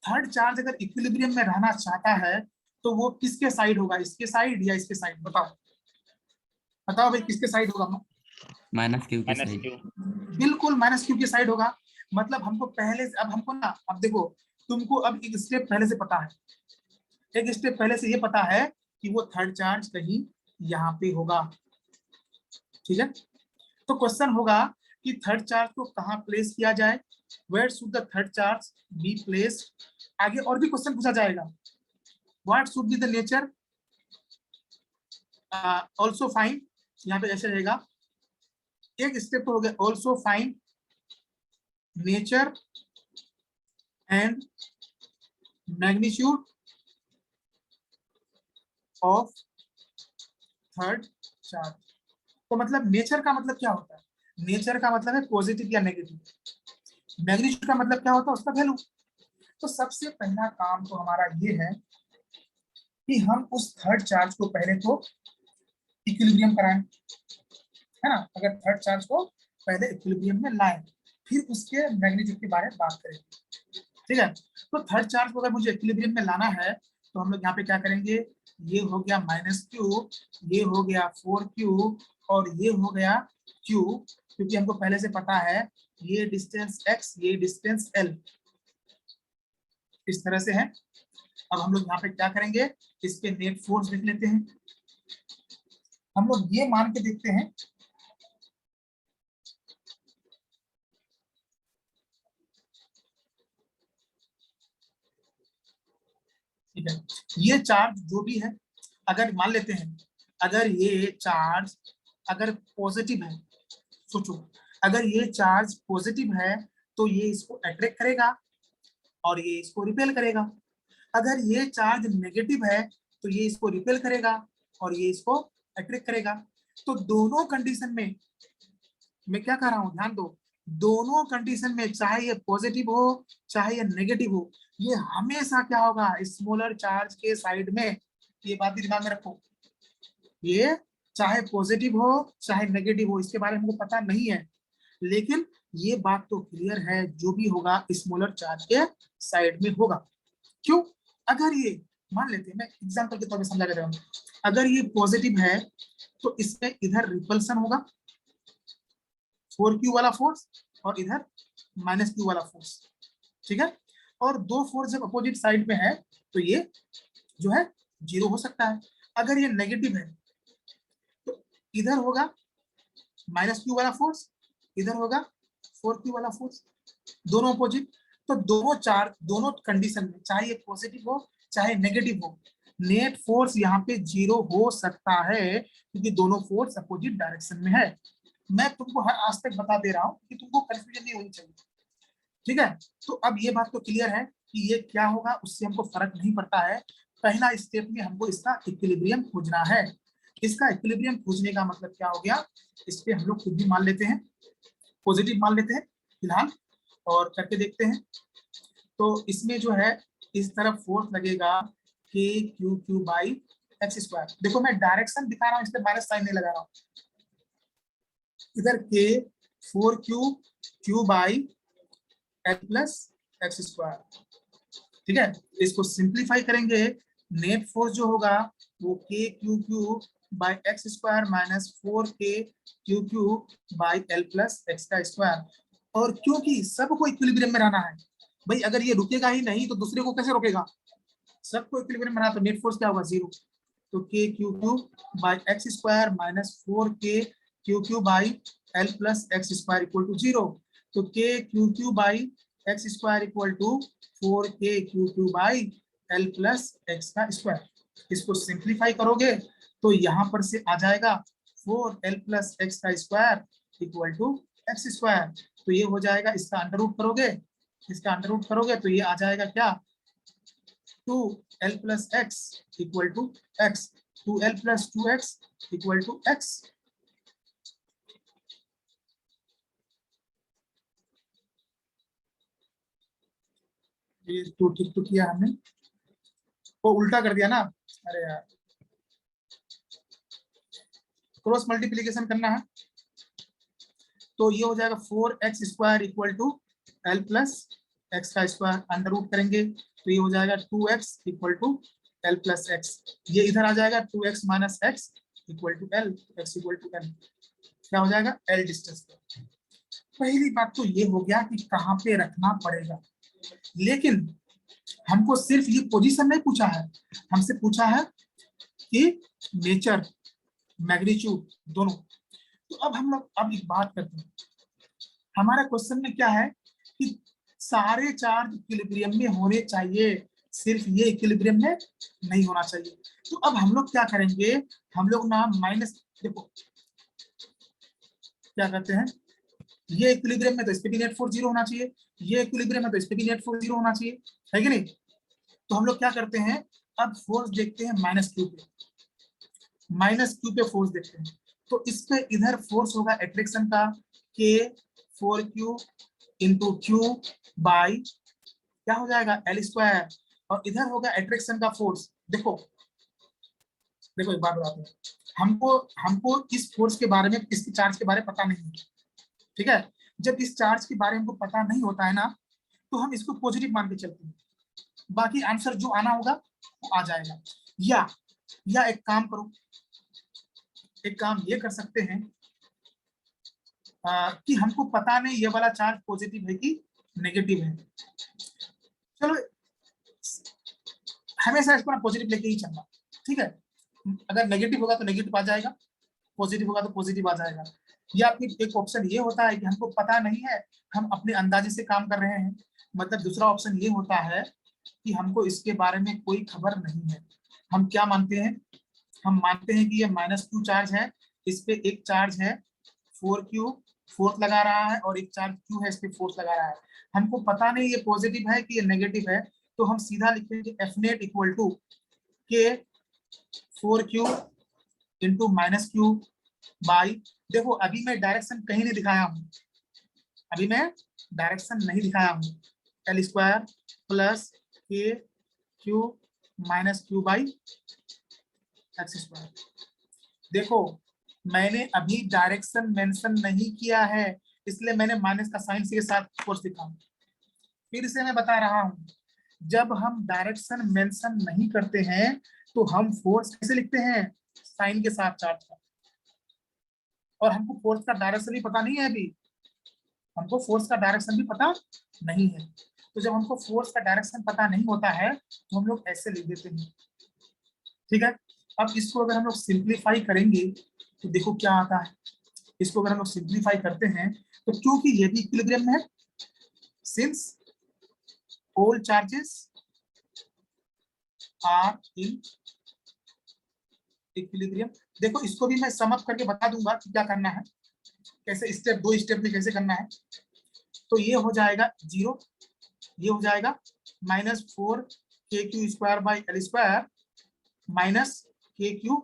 थर्ड चार्ज अगर इक्विलिब्रियम में रहना चाहता है तो वो किसके साइड होगा, इसके साइड या इसके साइड, बताओ बताओ भाई किसके साइड होगा, -q के साइड। बिल्कुल -q के साइड होगा। मतलब हमको पहले से, अब हमको ना, अब देखो तुमको अब एक स्टेप पहले से पता है, एक स्टेप पहले से ये पता है कि वो थर्ड चार्ज कहीं यहाँ पे होगा, ठीक है। तो क्वेश्चन होगा कि थर्ड चार्ज को कहाँ प्लेस किया जाए, where should the third charge be placed. आगे और भी क्वेश्चन पूछा जाएगा, what should be the nature, also find, यहाँ पे ऐसे रहेगा, एक स्टेप तो हो गया, also find nature and magnitude of third charge. तो मतलब नेचर का मतलब क्या होता है, नेचर का मतलब है पॉजिटिव या नेगेटिव, मैग्नीट्यूड का मतलब क्या होता है, उसका वैल्यू। तो सबसे पहला काम तो हमारा ये है कि हम उस थर्ड चार्ज को पहले तो इक्विलिब्रियम कराएं, है ना। अगर थर्ड चार्ज को पहले इक्विलिब्रियम में लाएं, फिर उसके मैग्नीट्यूड के बारे में बात करेंगे, ठीक है। तो थर्ड चार्ज को अगर मुझे इक्विलिब्रियम में लाना है तो हम लोग यहाँ पे क्या करेंगे, ये हो गया -q, ये हो गया 4q और ये हो गया q, क्योंकि हमको पहले से पता है ये डिस्टेंस x, ये डिस्टेंस l, इस तरह से है। अब हम लोग यहाँ पे क्या करेंगे, इस पे नेट फोर्स देख लेते हैं। हम लोग ये मान के देखते हैं, ठीक है, ये चार्ज जो भी है, अगर मान लेते हैं अगर ये चार्ज अगर पॉजिटिव है, सोचो अगर ये चार्ज पॉजिटिव है तो ये इसको अट्रैक्ट करेगा और ये इसको रिपेल करेगा। अगर ये चार्ज नेगेटिव है तो ये इसको रिपेल करेगा और ये इसको अट्रैक्ट करेगा। तो दोनों कंडीशन में, मैं क्या कर रहा हूं ध्यान दो, दोनों कंडीशन में चाहे ये पॉजिटिव हो चाहे ये नेगेटिव हो, ये हमेशा क्या होगा, स्मॉलर चार्ज के साइड में। ये बात भी दिमाग में रखो, ये चाहे पॉजिटिव हो चाहे नेगेटिव हो, इसके बारे में हमको पता नहीं है, लेकिन ये बात तो क्लियर है, जो भी होगा स्मॉलर चार्ज के साइड में होगा। क्यों, अगर ये मान लेते हैं, मैं एग्जांपल के तौर पे समझा रहा हूं, अगर ये पॉजिटिव है तो इसमें इधर रिपल्सन होगा 4q वाला फोर्स, और इधर माइनस क्यू वाला फोर्स, ठीक है। और दो फोर्स जब अपोजिट साइड में है तो ये जो है जीरो हो सकता है। अगर ये नेगेटिव है तो इधर होगा माइनस क्यू वाला फोर्स, इधर होगा 4q वाला फोर्स, दोनों अपोजिट। तो दोनों कंडीशन में, चाहे ये पॉजिटिव हो चाहे नेगेटिव हो, नेट फोर्स यहाँ पे जीरो हो सकता है क्योंकि दोनों फोर्स अपोजिट डायरेक्शन में है। मैं तुमको हर आज तक बता दे रहा हूँ कि तुमको कंफ्यूजन नहीं होनी चाहिए, ठीक है। तो अब ये बात तो क्लियर है कि ये क्या होगा उससे हमको फर्क नहीं पड़ता है। पहला स्टेप में हमको इसका इक्विलिब्रियम खोजना है। इसका इक्विलिब्रियम खोजने का मतलब क्या हो गया, इस पे हम लोग खुद भी मान लेते हैं, पॉजिटिव मान लेते हैं फिलहाल, और करके देखते हैं। तो इसमें जो है इस तरफ फोर्स लगेगा के Q Q by x square. देखो मैं डायरेक्शन दिखा रहा हूँ, इसलिए माइनस साइन नहीं लगा रहा हूँ। इधर के 4q Q by x plus X square, ठीक है। इसको सिंप्लीफाई करेंगे, नेट फोर्स जो होगा वो के Q Q by x square minus 4k Q Q by L plus X का स्क्वायर। और क्योंकि सबको इक्विलिब्रियम में रहना है भाई, अगर ये रुकेगा ही नहीं तो दूसरे को कैसे रोकेगा, सबको इक्विलिब्रियम में रहना, तो नेट फोर्स क्या होगा, जीरो। तो K Q Q by x square minus 4k Q Q by L plus X square equal to zero. तो K Q Q by x square equal to 4k Q Q by L plus X का स्क्वायर। इसको सिंप्लीफाई करोगे तो यहाँ पर से आ जाएगा 4l प्लस एक्स का square equal to X square. तो ये हो जाएगा, इसका अंडर रूट करोगे, इसका अंडर रूट करोगे तो ये आ जाएगा क्या, 2l plus X equal to X, 2l plus 2x equal to X. ये तो ठीक तो किया हमने, वो उल्टा कर दिया ना, अरे यार क्रॉस मल्टीप्लीकेशन करना है। तो ये हो जाएगा 4x square equal to L plus X का स्क्वायर, अंडर रूट करेंगे तो ये हो जाएगा 2x equal to L plus X. ये इधर आ जाएगा 2x minus X equal to L, X equal to L, क्या हो जाएगा एल डिस्टेंस। पहली बात तो ये हो गया कि कहाँ पे रखना पड़ेगा, लेकिन हमको सिर्फ ये पोजीशन नहीं पूछा है, हमसे पूछा है कि नेचर मैग्नीट्यूड दोनों। तो अब हम लोग अब एक बात करते हैं, हमारा क्वेश्चन में क्या है कि सारे चार्ज इक्विलिब्रियम में होने चाहिए, सिर्फ ये इक्विलिब्रियम में नहीं होना चाहिए। तो अब हम लोग क्या करेंगे, हम लोग ना माइनस, देखो क्या कहते हैं, ये इक्विलिब्रियम में तो इस पे भी नेट फोर्स जीरो होना चाहिए, ये इक्विलिब्रियम में तो इस पे भी नेट फोर्स जीरो होना चाहिए, है कि नहीं। तो हम लोग क्या करते हैं, अब फोर्स देखते हैं माइनस क्यू पे, माइनस क्यू पे फोर्स देखते हैं। तो इस पे इधर फोर्स होगा एट्रैक्शन का के 4q इंटू क्यू बाई क्या हो जाएगा एल स्क्वायर, और इधर होगा एट्रैक्शन का फोर्स। देखो देखो एक बात बताते हैं, हमको हमको इस फोर्स के बारे में, इस चार्ज के बारे में पता नहीं है, ठीक है। जब इस चार्ज के बारे में हमको पता नहीं होता है ना, तो हम इसको पॉजिटिव मान के चलते हैं, बाकी आंसर जो आना होगा वो आ जाएगा। या एक काम करो, एक काम ये कर सकते हैं कि हमको पता नहीं ये वाला चार्ज पॉजिटिव है कि नेगेटिव है, चलो हमेशा इसको ना पॉजिटिव लेके ही चलना, ठीक है। अगर नेगेटिव होगा तो नेगेटिव आ जाएगा, पॉजिटिव होगा तो पॉजिटिव आ जाएगा। या फिर एक ऑप्शन ये होता है कि हमको पता नहीं है, हम अपने अंदाजे से काम कर रहे हैं, मतलब दूसरा ऑप्शन ये होता है कि हमको इसके बारे में कोई खबर नहीं है। हम क्या मानते हैं, हम मानते हैं कि ये माइनस क्यू चार्ज है, इस पे एक चार्ज है 4q फोर्स लगा रहा है, और एक चार्ज q है इस पे फोर्स लगा रहा है। हमको पता नहीं ये पॉजिटिव है कि ये नेगेटिव है, तो हम सीधा लिखेंगे एफ नेट इक्वल टू के 4q into minus Q by, देखो अभी मैं डायरेक्शन कहीं नहीं दिखाया हूँ, अभी मैं डायरेक्शन नहीं दिखाया हूँ, एल स्क्वायर प्लस के Q minus Q by x square. देखो मैंने अभी डायरेक्शन मेंशन नहीं किया है, इसलिए मैंने माइनस का साइन के साथ फोर्स लिखा। फिर से मैं बता रहा हूँ, जब हम डायरेक्शन मेंशन नहीं करते हैं तो हम फोर्स कैसे लिखते हैं, साइन के साथ चार्ज का, और हमको फोर्स का डायरेक्शन ही पता नहीं है अभी, हमको फोर्स का डायरेक्शन भी पता नहीं है। तो जब हमको फोर्स का डायरेक्शन पता नहीं होता है तो हम लोग ऐसे लिख देते हैं, ठीक है। अब इसको अगर हम लोग सिंप्लीफाई करेंगे तो देखो क्या आता है। इसको अगर हम लोग सिंप्लीफाई करते हैं तो क्योंकि ये भी इक्विलिब्रियम में है, since all charges are in equilibrium. देखो इसको भी मैं सम अप करके बता दूंगा कि क्या करना है, कैसे स्टेप, 2 स्टेप में कैसे करना है। तो ये हो जाएगा 0, ये हो जाएगा -4 KQ² by L square minus KQ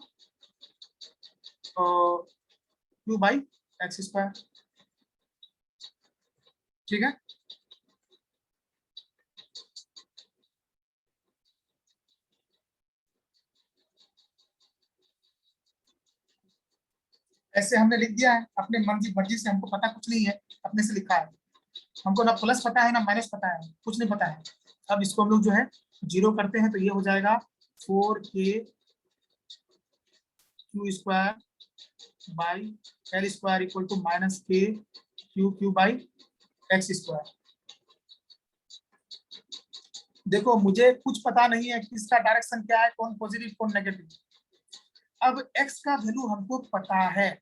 Q by X square, ठीक है। ऐसे हमने लिख दिया है अपने मर्जी से, हमको पता कुछ नहीं है, अपने से लिखा है। हमको ना प्लस पता है ना माइनस पता है, कुछ नहीं पता है। अब इसको हम लोग जो है 0 करते हैं तो ये हो जाएगा 4KQ² by L square equal to minus KQ by X square. देखो मुझे कुछ पता नहीं है कि इसका डायरेक्शन क्या है, कौन पॉजिटिव कौन नेगेटिव। अब x का वैल्यू हमको पता है,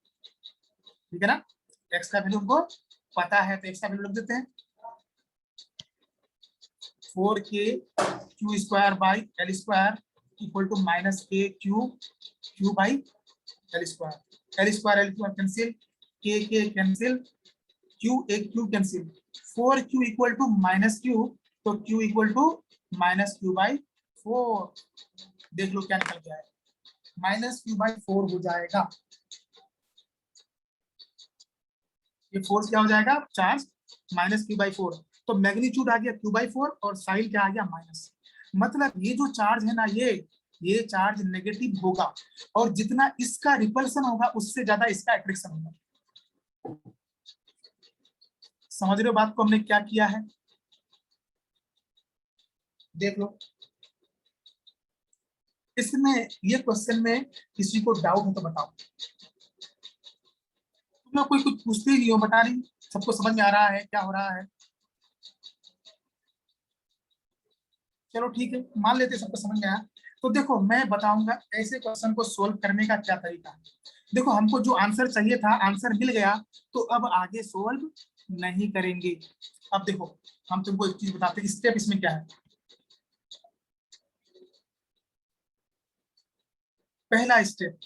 ठीक है ना, x का वैल्यू हमको पता है तो x का वैल्यू लिख देते हैं 4KQ² by L square equal to minus KQ by L square. L square L square cancel, K cancel, Q एक Q cancel, 4Q equal to minus Q, तो Q equal to minus Q by 4। देख लो क्या निकल गया है, माइनस Q बाई 4 हो जाएगा। ये फोर्स क्या हो जाएगा, चार्ज माइनस Q बाई 4। तो मैग्नीट्यूड आ गया Q बाई 4 और साइन क्या आ गया माइनस। मतलब ये जो चार्ज है ना, ये चार्ज नेगेटिव होगा और जितना इसका रिपल्सन होगा उससे ज्यादा इसका अट्रैक्शन होगा। समझ रहे हो बात को हमने क्या किया है, देख लो। इसमें ये क्वेश्चन में किसी को डाउट हो तो बताओ। तुम लोग कोई कुछ पूछते ही नहीं हो, बता रही, सबको समझ में आ रहा है क्या हो रहा है। चलो ठीक है, मान लेते सबको समझ में आया। तो देखो मैं बताऊंगा ऐसे क्वेश्चन को सोल्व करने का क्या तरीका है। देखो हमको जो आंसर चाहिए था आंसर मिल गया, तो अब आगे सोल्व नहीं करेंगे। अब देखो हम तुमको एक चीज बताते हैं, स्टेप इसमें क्या है। पहला step,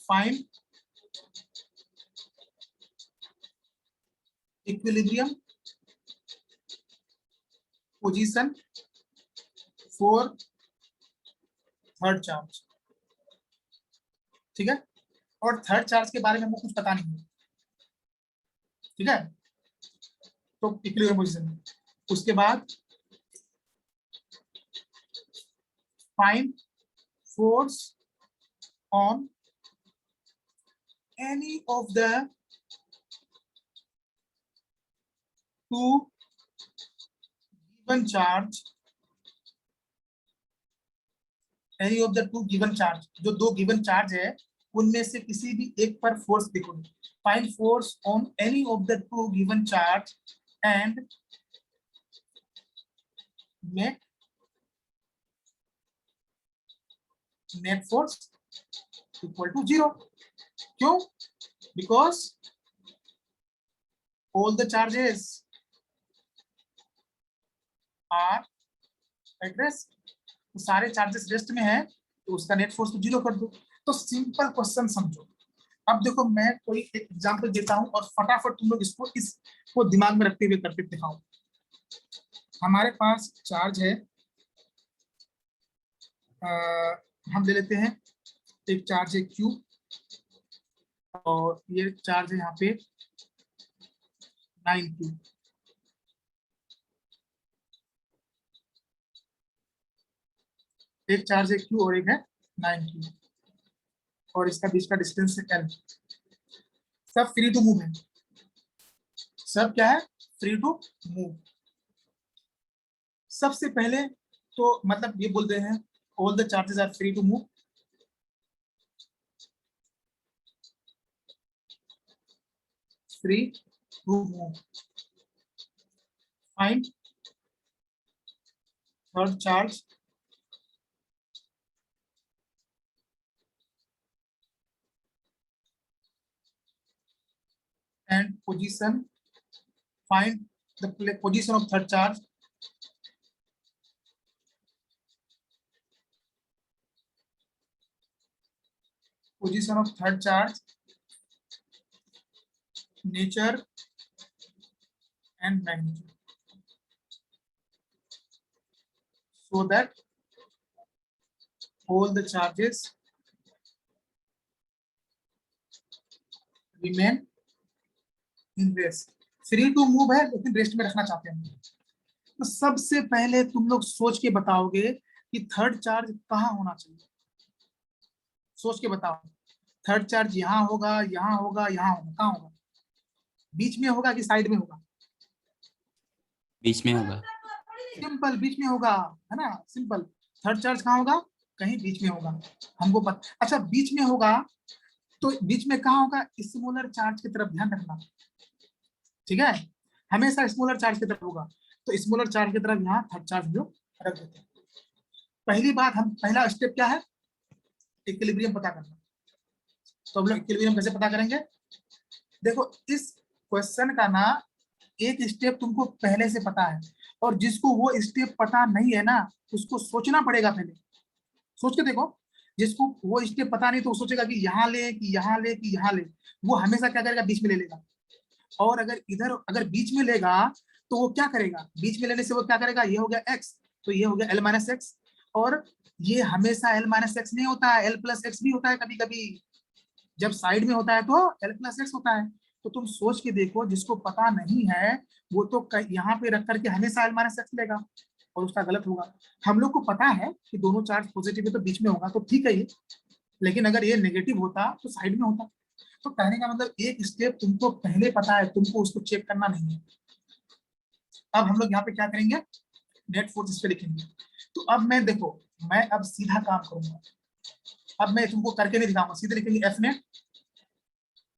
find equilibrium position for third charge, ठीक है। और थर्ड चार्ज के बारे में हमको कुछ पता नहीं है, ठीक है। तो इक्विलिब्रियम पोजीशन, उसके बाद find force on any of the two given charge, any of the two given charge, जो 2 गिवन चार्ज है उनमें से किसी भी एक पर फोर्स देखो। Find force on any of the 2 given charge and net force equal to 0। क्यों? Because all the charges are at rest, तो सारे चार्जेस रेस्ट में है तो उसका नेट फोर्स को 0 कर दो। तो सिंपल क्वेश्चन समझो। अब देखो मैं कोई एक एग्जांपल देता हूं और फटाफट तुम लोग इसको दिमाग में रखते हुए करके दिखाओ। हमारे पास चार्ज है, हम ले लेते हैं एक चार्ज है Q और ये चार्ज है यहाँ पे 9Q। एक चार्ज है Q और एक है 9Q और इसका बीच का डिस्टेंस है L। सब फ्री टू मूव है, सब क्या है, फ्री टू मूव। सबसे पहले तो मतलब ये बोलते हैं all the charges are free to move. free to move. Find third charge and position. Find the position of third charge. Position of third charge, nature and magnitude, so that all the charges remain in rest. Free to move है लेकिन रेस्ट में रखना चाहते हैं। तो सबसे पहले तुम लोग सोच के बताओगे कि थर्ड चार्ज कहाँ होना चाहिए। सोच के बताओ, थर्ड चार्ज यहाँ होगा, यहाँ होगा, यहाँ होगा, कहाँ होगा? बीच में होगा कि साइड में होगा? बीच में होगा। सिंपल, बीच में होगा, है ना, सिंपल। थर्ड चार्ज कहाँ होगा? कहीं बीच में होगा, हमको पता। अच्छा, बीच में होगा तो बीच में कहाँ होगा? स्मॉलर चार्ज की तरफ ध्यान रखना, ठीक है? हमेशा स्मॉलर चार्ज की तरफ होगा, तो स्मॉलर चार्ज की तरफ यहाँ थर्ड चार्ज जो रख देते हैं। पहली बात, हम पहला स्टेप क्या है? इक्विलिब्रियम पता करना। तो हम लोग इक्विलिब्रियम कैसे पता करेंगे? देखो, इस क्वेश्चन का ना एक स्टेप तुमको पहले से पता है, और जिसको वो स्टेप पता नहीं है ना, उसको सोचना पड़ेगा। पहले सोच के देखो, जिसको वो स्टेप पता नहीं तो वो सोचेगा कि यहाँ ले, कि यहाँ ले, कि यहाँ ले। वो हमेशा क्या करेगा? बीच में ले लेगा। और अगर बीच में लेगा तो वो क्या करेगा? बीच में लेने से वो क्या करेगा? ये हो गया x, तो ये हो गया l माइनस एक्स। और ये हमेशा l माइनस एक्स नहीं होता है, l प्लस एक्स भी होता है कभी कभी। जब साइड में होता है तो l प्लस एक्स होता है। तो तुम सोच के देखो, जिसको पता नहीं है वो तो यहाँ पे रख करके हमेशा l माइनस एक्स लेगा, और उसका गलत होगा। हम लोग को पता है कि दोनों चार्ज पॉजिटिव है तो बीच में होगा, तो ठीक है ये। लेकिन अगर ये नेगेटिव होता तो साइड में होता। तो कहने का मतलब एक स्टेप तुमको पहले पता है, तुमको उसको चेक करना नहीं है। अब हम लोग यहाँ पे क्या करेंगे? नेट फोर्स इस पे लिखेंगे। तो अब मैं देखो, मैं अब सीधा काम करूंगा। अब मैं तुमको करके नहीं दिखाऊंगा, सीधे लिखेंगे एफ नेट,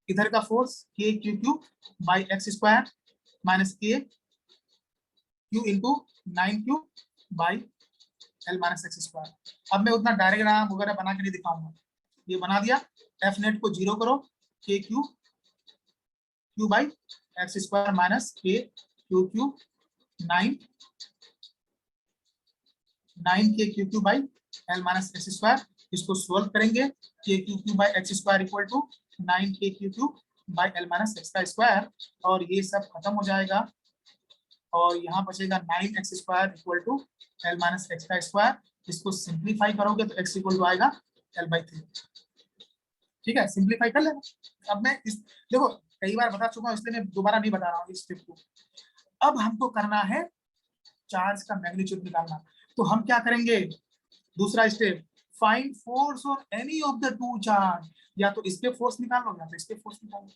इधर का force k Q Q by x square minus के q into 9q by L minus x square. अब मैं उतना डायग्राम वगैरह बना के नहीं दिखाऊंगा, ये बना दिया। एफ नेट को 0 करो, K Q Q by x square minus के Q Q 9 K Q Q by L minus x square. इसको सोल्व करेंगे, K Q Q by x square equal to 9 K Q Q by L minus x का स्क्वायर, और ये सब खत्म हो जाएगा। और यहाँ बचेगा 9x square equal to L minus x का स्क्वायर। इसको सिंप्लीफाई करोगे तो x इक्वल टू आएगा l/3। ठीक है, सिंप्लीफाई कर लेना। अब मैं देखो कई बार बता चुका हूँ, इसलिए मैं दोबारा नहीं बता रहा हूँ इस स्टेप को। अब हमको करना है चार्ज का मैग्नीट्यूड निकालना। तो हम क्या करेंगे? दूसरा step, find force on any of the two charge. या तो इस पे फोर्स निकाल लो या तो इस पे फोर्स निकाल लो।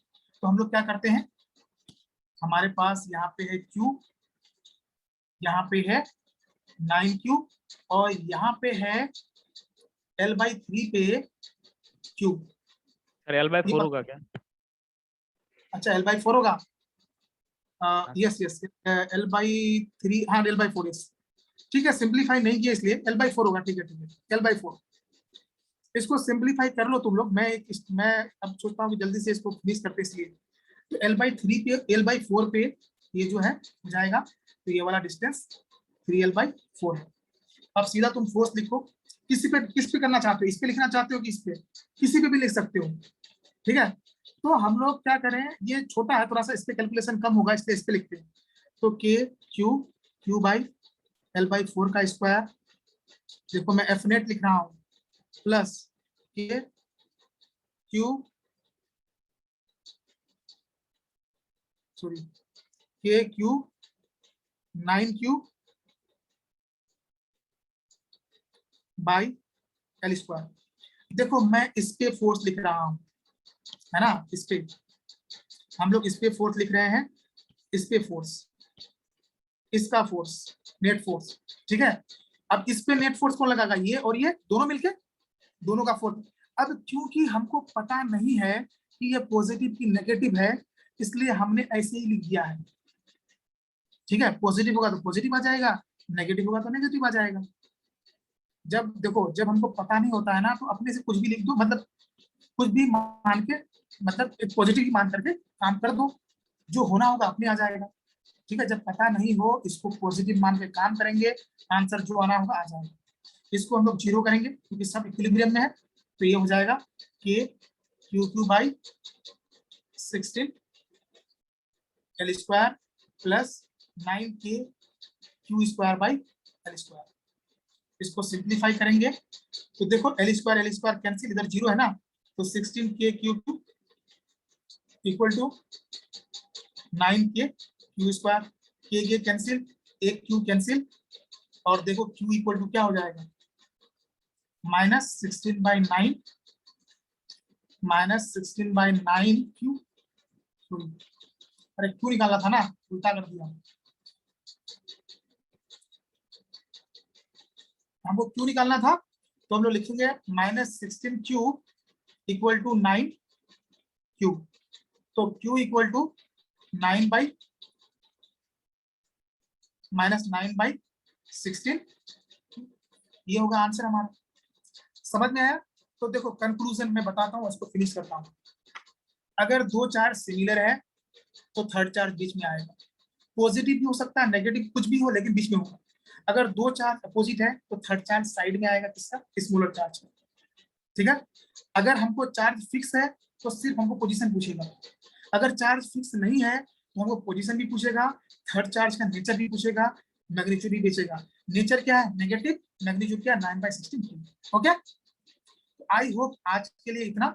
तो हम लोग क्या करते हैं, हमारे पास यहाँ पे है Q, यहाँ पे है 9Q, और यहाँ पे है L/3 पे Q। सर L/4 होगा क्या? अच्छा, L/4 होगा। यस यस, L/3, हाँ L/4, यस। ठीक है, सिंप्लीफाई नहीं किया इसलिए L/4 होगा। ठीक है ठीक है, L/4। इसको सिंप्लीफाई कर लो तुम लोग। मैं अब सोचता हूँ कि जल्दी से इसको फिनिश करते इसलिए। तो L/3 पे, L/4 पे ये जो है हो जाएगा, तो ये वाला डिस्टेंस 3L/4 है। अब सीधा तुम फोर्स लिखो। किस पे करना चाहते हो? इस पे लिखना चाहते हो कि इस पे? किसी पे भी लिख सकते हो, ठीक है। तो हम लोग क्या करें, ये छोटा है थोड़ा सा, इस पे कैलकुलेशन कम होगा इसलिए इस पे लिखते हैं। तो K Q Q by L/4 का स्क्वायर, देखो मैं एफ नेट लिख रहा हूँ, प्लस के क्यू सॉरी के Q 9Q by L square. देखो मैं इस पे फोर्स लिख रहा हूं, है ना, इस पे हम लोग इस पे फोर्स लिख रहे हैं, इस पे फोर्स, इसका फोर्स, नेट फोर्स, ठीक है। अब इस पे नेट फोर्स कौन लगाएगा? ये और ये दोनों मिलके, दोनों का फोर्स। अब क्योंकि हमको पता नहीं है कि ये पॉजिटिव की नेगेटिव है, इसलिए हमने ऐसे ही लिख दिया है। ठीक है, पॉजिटिव होगा तो पॉजिटिव आ जाएगा, नेगेटिव होगा तो नेगेटिव आ जाएगा। जब देखो, जब हमको पता नहीं होता है ना, तो अपने से कुछ भी लिख दो, मतलब कुछ भी मान के, मतलब एक पॉजिटिव ही मान करके काम कर दो, जो होना होगा अपने आ जाएगा। ठीक है, जब पता नहीं हो, इसको पॉजिटिव मान के काम करेंगे, आंसर जो आना होगा आ जाएगा। इसको हम लोग 0 करेंगे क्योंकि सब इक्विलिब्रियम में है, तो ये हो जाएगा K Q Q by 16 L square plus 9k Q square by L square. इसको सिंप्लीफाई करेंगे तो देखो एल स्क्वायर कैंसिल, इधर 0 है ना, तो 16k cube equal to 9k Q square, K cancel, एक क्यू कैंसिल, और देखो क्यू इक्वल टू क्या हो जाएगा, -16/9 -16/9 क्यू। अरे क्यू निकालना था ना, उल्टा कर दिया हमको, क्यू निकालना था, तो हम लोग लिखेंगे -16 क्यूब इक्वल टू 9 क्यूब। तो क्यू इक्वल टू 9 बाई -9/16, ये होगा आंसर हमारा। समझ में आया? तो देखो कंक्लूजन में बताता हूँ, उसको फिनिश करता हूँ। अगर दो चार्ज सिमिलर है तो थर्ड चार्ज बीच में आएगा। पॉजिटिव भी हो सकता है, नेगेटिव कुछ भी हो, लेकिन बीच में होगा। अगर दो चार्ज अपोजिट है तो थर्ड चार्ज साइड में आएगा, किसका, स्मॉलर चार्ज। ठीक है, अगर हमको चार्ज फिक्स है तो सिर्फ हमको पोजीशन पूछेगा। अगर चार्ज फिक्स नहीं है तो हमको पोजीशन भी पूछेगा, थर्ड चार्ज का नेचर भी पूछेगा, मैग्नीट्यूड भी पूछेगा। नेचर क्या है, नेगेटिव, मैग्नीट्यूड क्या है, 9/16। ओके, आई होप आज के लिए इतना।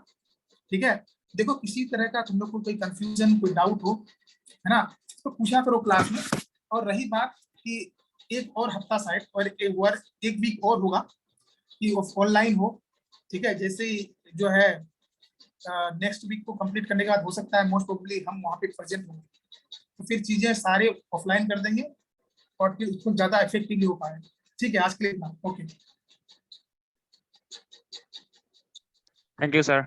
ठीक है, देखो किसी तरह का तुम लोग को कोई कंफ्यूजन, कोई डाउट हो, है ना, तो पूछा करो क्लास में। और रही बात कि एक और हफ्ता शायद, और एक वीक और होगा कि ऑनलाइन हो। ठीक है, जैसे ही जो है नेक्स्ट वीक को कंप्लीट करने के बाद हो सकता है मोस्ट प्रोबेबली हम वहाँ पे प्रेजेंट होंगे, तो फिर चीजें सारे ऑफलाइन कर देंगे और फिर उसको ज्यादा इफेक्टिवली हो पाएगा। ठीक है, आज के लिए इतना। Okay, thank you sir.